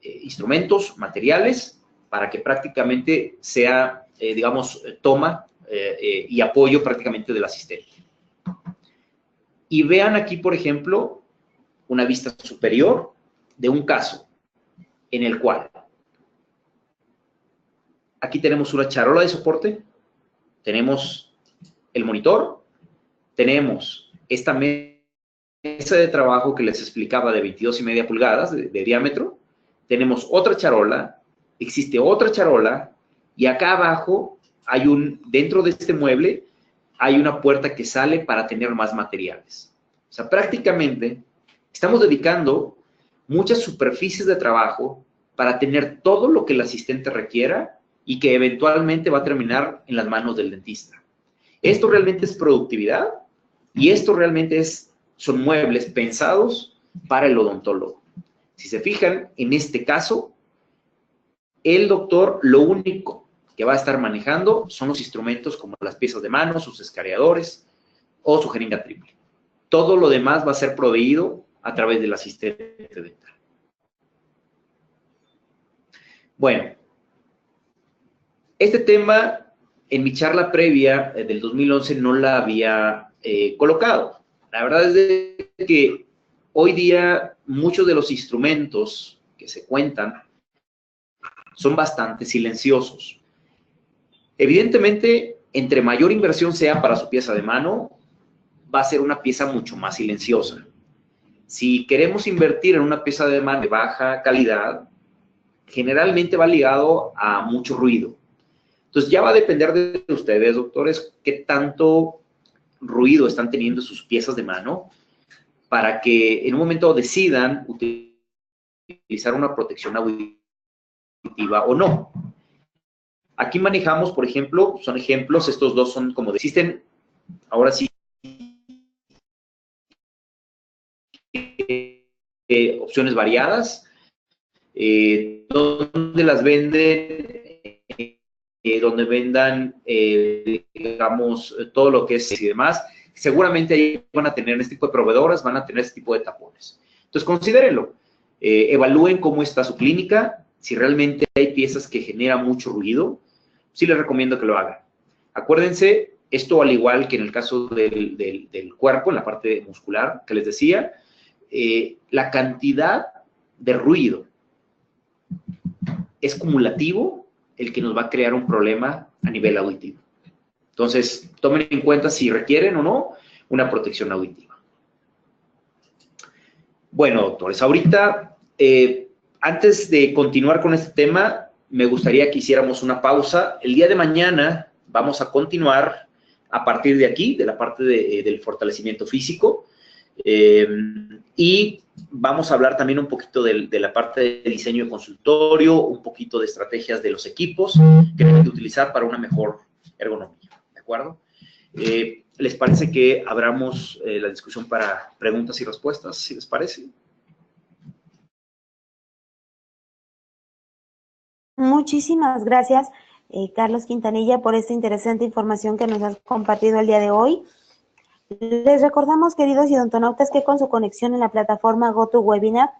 instrumentos, materiales, para que prácticamente sea, digamos, toma y apoyo prácticamente del asistente. Y vean aquí, por ejemplo, una vista superior de un caso en el cual aquí tenemos una charola de soporte, tenemos el monitor, tenemos esta mesa de trabajo que les explicaba de 22,5 pulgadas de diámetro, tenemos otra charola, existe otra charola, y acá abajo hay dentro de este mueble, hay una puerta que sale para tener más materiales. O sea, prácticamente estamos dedicando muchas superficies de trabajo para tener todo lo que el asistente requiera y que eventualmente va a terminar en las manos del dentista. Esto realmente es productividad y esto realmente son muebles pensados para el odontólogo. Si se fijan, en este caso, el doctor lo único que va a estar manejando son los instrumentos como las piezas de mano, sus escareadores o su jeringa triple. Todo lo demás va a ser proveído a través del asistente dental. Bueno, este tema en mi charla previa del 2011 no la había colocado. La verdad es que hoy día muchos de los instrumentos que se cuentan son bastante silenciosos. Evidentemente, entre mayor inversión sea para su pieza de mano, va a ser una pieza mucho más silenciosa. Si queremos invertir en una pieza de mano de baja calidad, generalmente va ligado a mucho ruido. Entonces, ya va a depender de ustedes, doctores, qué tanto ruido están teniendo sus piezas de mano para que en un momento decidan utilizar una protección auditiva o no. Aquí manejamos, por ejemplo, son ejemplos, estos dos son como existen, ahora sí, opciones variadas, donde las venden, donde vendan, digamos, todo lo que es y demás. Seguramente ahí van a tener este tipo de proveedoras, van a tener este tipo de tapones. Entonces, considérenlo. Evalúen cómo está su clínica, si realmente hay piezas que generan mucho ruido, sí les recomiendo que lo hagan. Acuérdense, esto al igual que en el caso del cuerpo, en la parte muscular que les decía, la cantidad de ruido es cumulativo el que nos va a crear un problema a nivel auditivo. Entonces, tomen en cuenta si requieren o no una protección auditiva. Bueno, doctores, ahorita, antes de continuar con este tema, me gustaría que hiciéramos una pausa. El día de mañana vamos a continuar a partir de aquí, de la parte del fortalecimiento físico, y vamos a hablar también un poquito de la parte de diseño de consultorio, un poquito de estrategias de los equipos que deben de utilizar para una mejor ergonomía, ¿de acuerdo? ¿Les parece que abramos la discusión para preguntas y respuestas, si les parece? Muchísimas gracias, Carlos Quintanilla, por esta interesante información que nos has compartido el día de hoy. Les recordamos, queridos odontonautas, que con su conexión en la plataforma GoToWebinar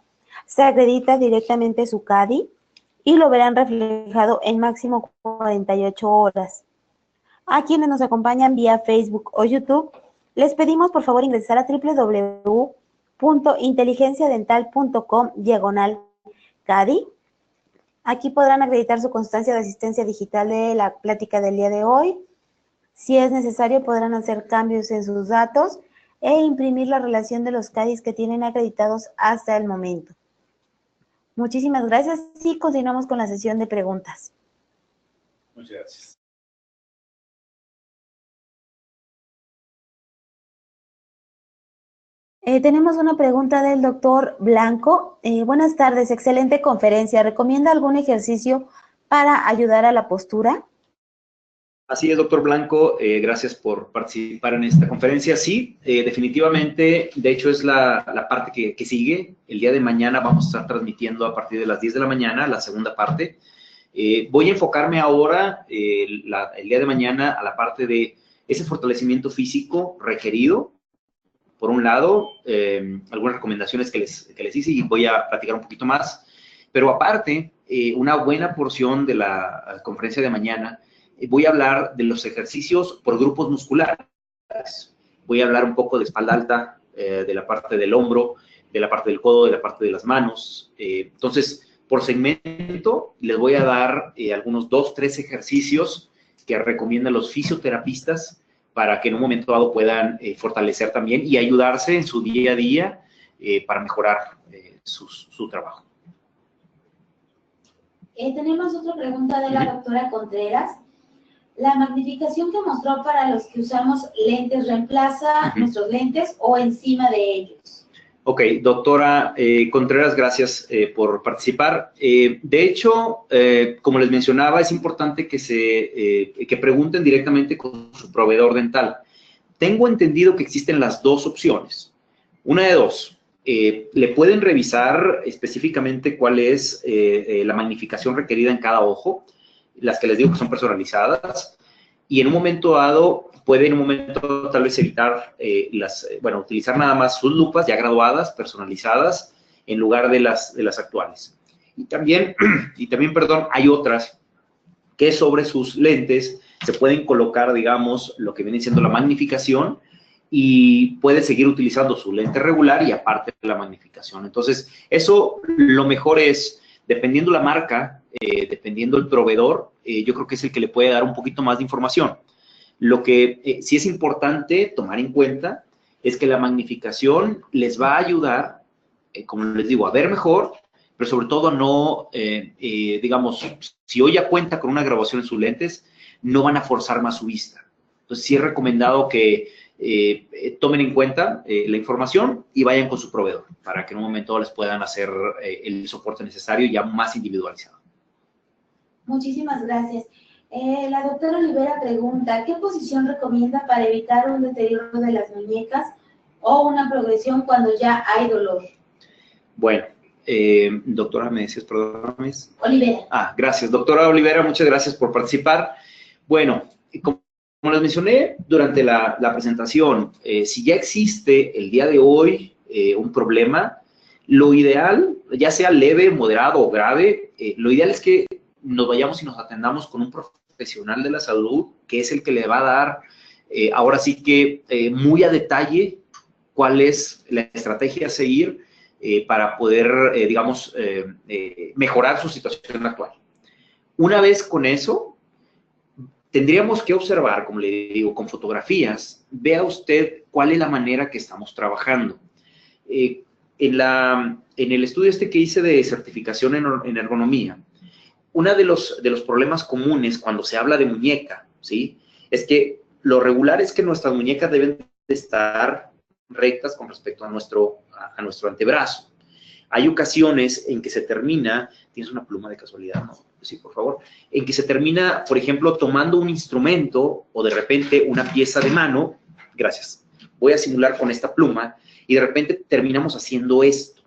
se acredita directamente su CADI y lo verán reflejado en máximo 48 horas. A quienes nos acompañan vía Facebook o YouTube, les pedimos por favor ingresar a www.inteligenciadental.com/CADI. Aquí podrán acreditar su constancia de asistencia digital de la plática del día de hoy. Si es necesario, podrán hacer cambios en sus datos e imprimir la relación de los CADIs que tienen acreditados hasta el momento. Muchísimas gracias y continuamos con la sesión de preguntas. Muchas gracias. Tenemos una pregunta del doctor Blanco. Buenas tardes, excelente conferencia. ¿Recomienda algún ejercicio para ayudar a la postura? Así es, doctor Blanco, gracias por participar en esta conferencia. Sí, definitivamente, de hecho es la parte que sigue. El día de mañana vamos a estar transmitiendo a partir de las 10 de la mañana la segunda parte. Voy a enfocarme ahora, el día de mañana, a la parte de ese fortalecimiento físico requerido. Por un lado, algunas recomendaciones que les hice y voy a platicar un poquito más. Pero aparte, una buena porción de la conferencia de mañana, voy a hablar de los ejercicios por grupos musculares. Voy a hablar un poco de espalda alta, de la parte del hombro, de la parte del codo, de la parte de las manos. Entonces, por segmento, les voy a dar algunos 2, 3 ejercicios que recomiendan los fisioterapistas para que en un momento dado puedan fortalecer también y ayudarse en su día a día para mejorar su trabajo. Tenemos otra pregunta de la doctora Contreras. ¿La magnificación que mostró para los que usamos lentes reemplaza nuestros lentes o encima de ellos? Ok, doctora Contreras, gracias por participar. De hecho, como les mencionaba, es importante que pregunten directamente con su proveedor dental. Tengo entendido que existen las dos opciones. Una de dos, le pueden revisar específicamente cuál es la magnificación requerida en cada ojo, las que les digo que son personalizadas, y en un momento dado puede en un momento tal vez evitar utilizar nada más sus lupas ya graduadas, personalizadas, en lugar de las actuales. Y también, hay otras que sobre sus lentes se pueden colocar, digamos, lo que viene siendo la magnificación y puede seguir utilizando su lente regular y aparte la magnificación. Entonces, eso lo mejor es, dependiendo la marca, dependiendo el proveedor, yo creo que es el que le puede dar un poquito más de información. Lo que sí es importante tomar en cuenta es que la magnificación les va a ayudar, como les digo, a ver mejor, pero sobre todo no, digamos, si hoy ya cuenta con una graduación en sus lentes, no van a forzar más su vista. Entonces, sí es recomendado que tomen en cuenta la información y vayan con su proveedor para que en un momento les puedan hacer el soporte necesario ya más individualizado. Muchísimas gracias. La doctora Olivera pregunta, ¿qué posición recomienda para evitar un deterioro de las muñecas o una progresión cuando ya hay dolor? Bueno, doctora, ¿me decías, perdóname? Olivera. Gracias. Doctora Olivera, muchas gracias por participar. Bueno, como les mencioné durante la presentación, si ya existe el día de hoy un problema, lo ideal, ya sea leve, moderado o grave, lo ideal es que nos vayamos y nos atendamos con un profesional de la salud, que es el que le va a dar, ahora sí que muy a detalle, cuál es la estrategia a seguir para poder, digamos, mejorar su situación actual. Una vez con eso, tendríamos que observar, como le digo, con fotografías, vea usted cuál es la manera que estamos trabajando. En el estudio que hice de certificación en ergonomía, uno de los problemas comunes cuando se habla de muñeca, ¿sí? Es que lo regular es que nuestras muñecas deben de estar rectas con respecto a nuestro antebrazo. Hay ocasiones en que se termina, ¿tienes una pluma de casualidad? No, sí, por favor. En que se termina, por ejemplo, tomando un instrumento o de repente una pieza de mano, gracias, voy a simular con esta pluma y de repente terminamos haciendo esto.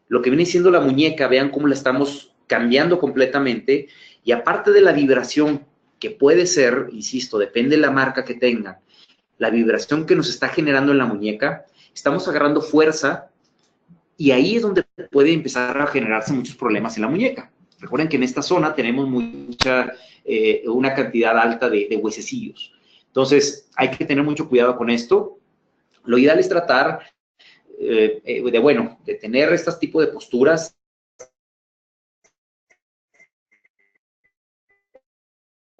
Lo que viene siendo la muñeca, vean cómo la estamos cambiando completamente y aparte de la vibración que puede ser, insisto, depende de la marca que tengan, la vibración que nos está generando en la muñeca, estamos agarrando fuerza y ahí es donde puede empezar a generarse muchos problemas en la muñeca. Recuerden que en esta zona tenemos una cantidad alta de huesecillos. Entonces, hay que tener mucho cuidado con esto. Lo ideal es tratar de tener este tipo de posturas.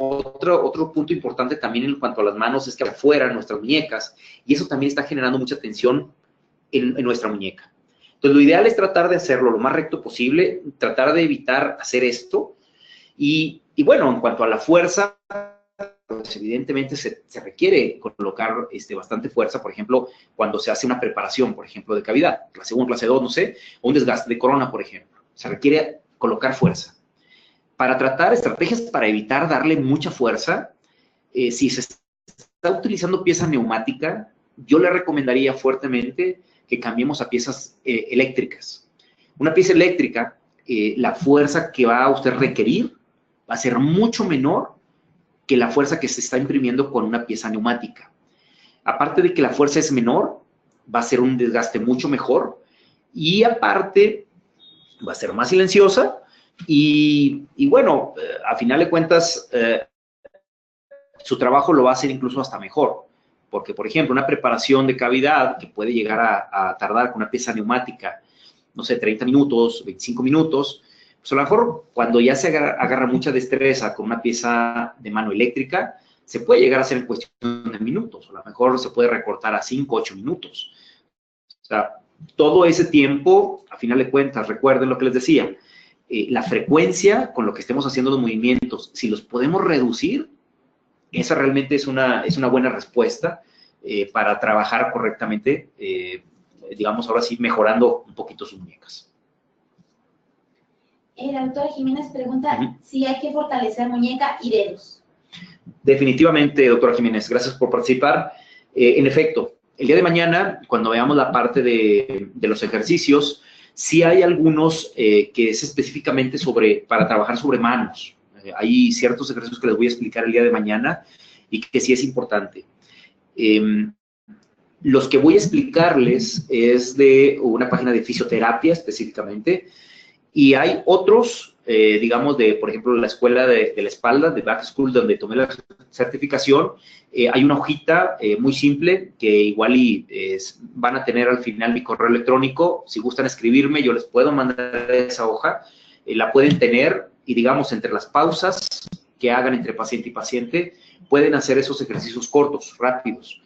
Otro punto importante también en cuanto a las manos es que afuera nuestras muñecas, y eso también está generando mucha tensión en nuestra muñeca. Entonces, lo ideal es tratar de hacerlo lo más recto posible, tratar de evitar hacer esto. Y bueno, en cuanto a la fuerza, pues evidentemente se requiere colocar bastante fuerza, por ejemplo, cuando se hace una preparación, por ejemplo, de cavidad, clase 1, clase 2, no sé, o un desgaste de corona, por ejemplo. Se requiere colocar fuerza. Para tratar estrategias para evitar darle mucha fuerza, si se está utilizando pieza neumática, yo le recomendaría fuertemente que cambiemos a piezas eléctricas. Una pieza eléctrica, la fuerza que va a usted requerir va a ser mucho menor que la fuerza que se está imprimiendo con una pieza neumática. Aparte de que la fuerza es menor, va a ser un desgaste mucho mejor y aparte va a ser más silenciosa y bueno, a final de cuentas, su trabajo lo va a hacer incluso hasta mejor. Porque, por ejemplo, una preparación de cavidad que puede llegar a tardar con una pieza neumática, no sé, 30 minutos, 25 minutos, pues a lo mejor cuando ya se agarra mucha destreza con una pieza de mano eléctrica, se puede llegar a hacer en cuestión de minutos, o a lo mejor se puede recortar a 5, 8 minutos. O sea, todo ese tiempo, a final de cuentas, recuerden lo que les decía, la frecuencia con lo que estemos haciendo los movimientos, si los podemos reducir, esa realmente es una buena respuesta para trabajar correctamente, digamos, ahora sí, mejorando un poquito sus muñecas. La doctora Jiménez pregunta si hay que fortalecer muñeca y dedos. Definitivamente, doctora Jiménez, gracias por participar. En efecto, el día de mañana, cuando veamos la parte de los ejercicios, sí hay algunos que es específicamente para trabajar sobre manos. Hay ciertos ejercicios que les voy a explicar el día de mañana y que sí es importante. Los que voy a explicarles es de una página de fisioterapia específicamente y hay otros, digamos, por ejemplo, la escuela de la espalda, de Back School, donde tomé la certificación. Hay una hojita muy simple que igual van a tener al final mi correo electrónico. Si gustan escribirme, yo les puedo mandar esa hoja. La pueden tener y, digamos, entre las pausas que hagan entre paciente y paciente, pueden hacer esos ejercicios cortos, rápidos.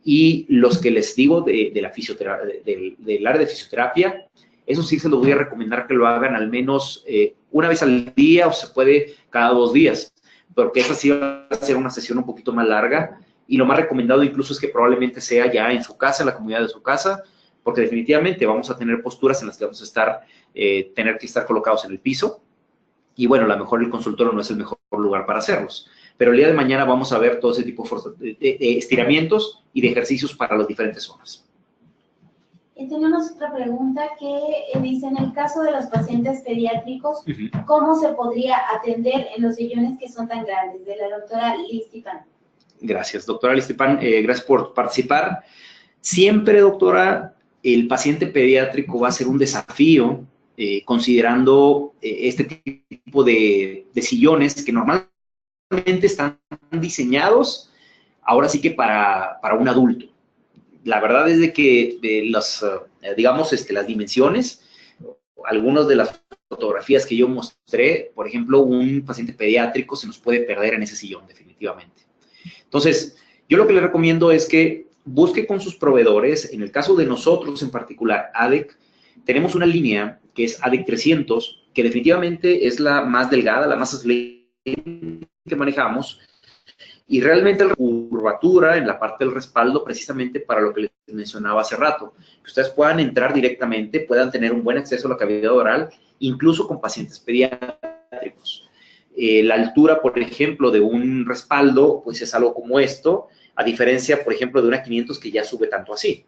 Y los que les digo de la fisioterapia, del área de fisioterapia, eso sí se los voy a recomendar que lo hagan al menos una vez al día o se puede cada 2 días, porque esa sí va a ser una sesión un poquito más larga y lo más recomendado incluso es que probablemente sea ya en su casa, en la comunidad de su casa, porque definitivamente vamos a tener posturas en las que vamos a tener que estar colocados en el piso y bueno, a lo mejor el consultorio no es el mejor lugar para hacerlos. Pero el día de mañana vamos a ver todo ese tipo de estiramientos y de ejercicios para las diferentes zonas. Tenemos otra pregunta que dice, en el caso de los pacientes pediátricos, ¿cómo se podría atender en los sillones que son tan grandes? De la doctora Listipan. Gracias, doctora Listipan. Gracias por participar. Siempre, doctora, el paciente pediátrico va a ser un desafío considerando este tipo de sillones que normalmente están diseñados ahora sí que para un adulto. La verdad es de que digamos, las dimensiones, algunas de las fotografías que yo mostré, por ejemplo, un paciente pediátrico se nos puede perder en ese sillón, definitivamente. Entonces, yo lo que le recomiendo es que busque con sus proveedores, en el caso de nosotros en particular, ADEC, tenemos una línea que es ADEC 300, que definitivamente es la más delgada, la más que manejamos, y realmente la curvatura en la parte del respaldo precisamente para lo que les mencionaba hace rato, que ustedes puedan entrar directamente, puedan tener un buen acceso a la cavidad oral, incluso con pacientes pediátricos. La altura, por ejemplo, de un respaldo, pues es algo como esto, a diferencia, por ejemplo, de una 500 que ya sube tanto así.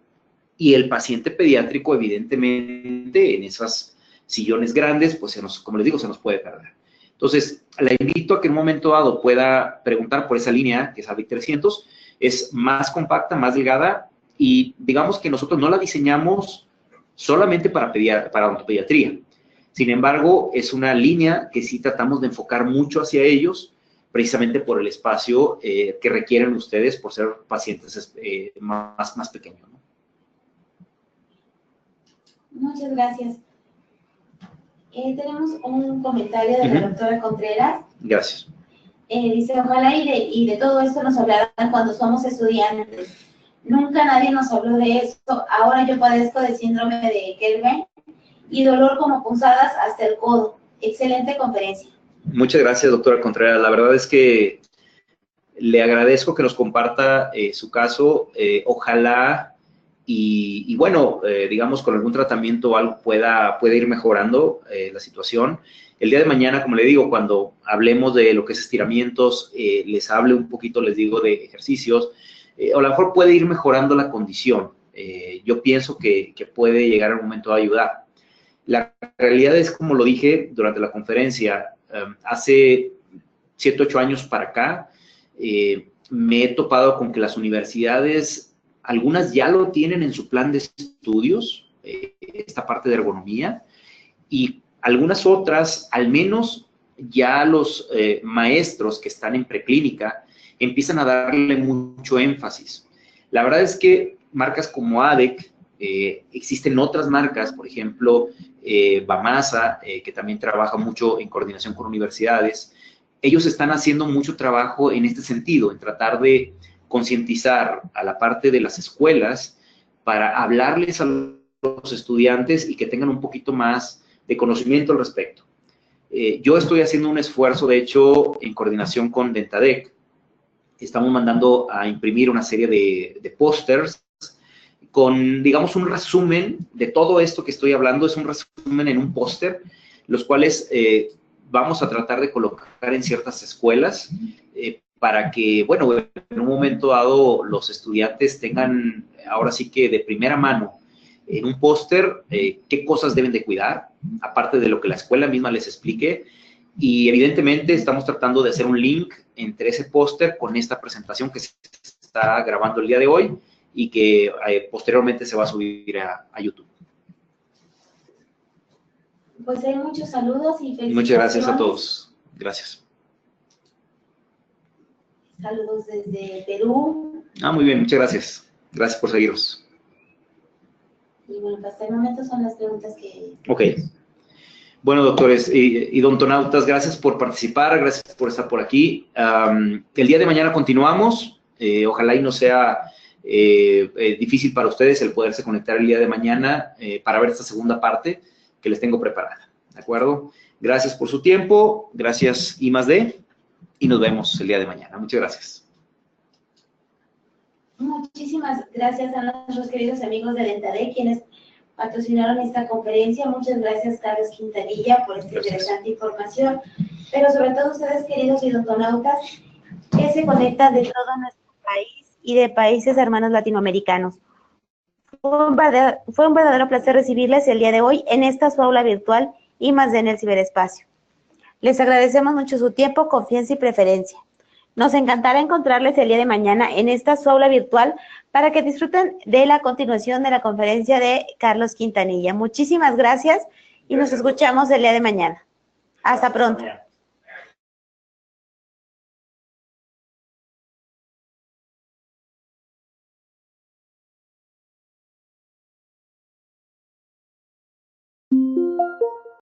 Y el paciente pediátrico, evidentemente, en esos sillones grandes, pues como les digo, se nos puede perder. Entonces, la invito a que en un momento dado pueda preguntar por esa línea, que es ADEC 300, Es más compacta, más delgada y digamos que nosotros no la diseñamos solamente para odontopediatría. Sin embargo, es una línea que sí tratamos de enfocar mucho hacia ellos, precisamente por el espacio que requieren ustedes por ser pacientes más pequeños, ¿no? Muchas gracias. Tenemos un comentario de la doctora Contreras. Gracias. Dice, ojalá y de todo esto nos hablaran cuando somos estudiantes. Nunca nadie nos habló de esto. Ahora yo padezco de síndrome de Kelvin y dolor como punzadas hasta el codo. Excelente conferencia. Muchas gracias, doctora Contreras. La verdad es que le agradezco que nos comparta su caso. Ojalá y bueno, digamos, con algún tratamiento o algo pueda ir mejorando la situación. El día de mañana, como le digo, cuando hablemos de lo que es estiramientos, les hable un poquito, les digo, de ejercicios, o a lo mejor puede ir mejorando la condición. Yo pienso que puede llegar el momento de ayudar. La realidad es, como lo dije durante la conferencia, hace 7, 8 años para acá, me he topado con que las universidades, algunas ya lo tienen en su plan de estudios, esta parte de ergonomía, y algunas otras, al menos ya los maestros que están en preclínica, empiezan a darle mucho énfasis. La verdad es que marcas como ADEC, existen otras marcas, por ejemplo, Bamasa, que también trabaja mucho en coordinación con universidades. Ellos están haciendo mucho trabajo en este sentido, en tratar de concientizar a la parte de las escuelas para hablarles a los estudiantes y que tengan un poquito más de conocimiento al respecto. Yo estoy haciendo un esfuerzo, de hecho, en coordinación con Dentadec. Estamos mandando a imprimir una serie de pósters con, digamos, un resumen de todo esto que estoy hablando. Es un resumen en un póster, los cuales vamos a tratar de colocar en ciertas escuelas para que, bueno, en un momento dado los estudiantes tengan, ahora sí que de primera mano, en un póster, qué cosas deben de cuidar, aparte de lo que la escuela misma les explique. Y evidentemente estamos tratando de hacer un link entre ese póster con esta presentación que se está grabando el día de hoy y que posteriormente se va a subir a YouTube. Pues hay muchos saludos y felicitaciones. Muchas gracias a todos. Gracias. Saludos desde Perú. Muy bien, muchas gracias. Gracias por seguirnos. Y bueno, hasta el momento son las preguntas que... Ok. Bueno, doctores y dontonautas, gracias por participar, gracias por estar por aquí. El día de mañana continuamos. Ojalá y no sea difícil para ustedes el poderse conectar el día de mañana para ver esta segunda parte que les tengo preparada. ¿De acuerdo? Gracias por su tiempo. Gracias I+D. Y nos vemos el día de mañana. Muchas gracias. Muchísimas gracias a nuestros queridos amigos de Dentadec, quienes patrocinaron esta conferencia. Muchas gracias, Carlos Quintanilla, por esta interesante información. Pero sobre todo ustedes, queridos odontonautas, que se conectan de todo nuestro país y de países hermanos latinoamericanos. Fue un verdadero placer recibirles el día de hoy en esta su aula virtual I+D en el ciberespacio. Les agradecemos mucho su tiempo, confianza y preferencia. Nos encantará encontrarles el día de mañana en esta su aula virtual para que disfruten de la continuación de la conferencia de Carlos Quintanilla. Muchísimas gracias y nos escuchamos el día de mañana. Hasta pronto.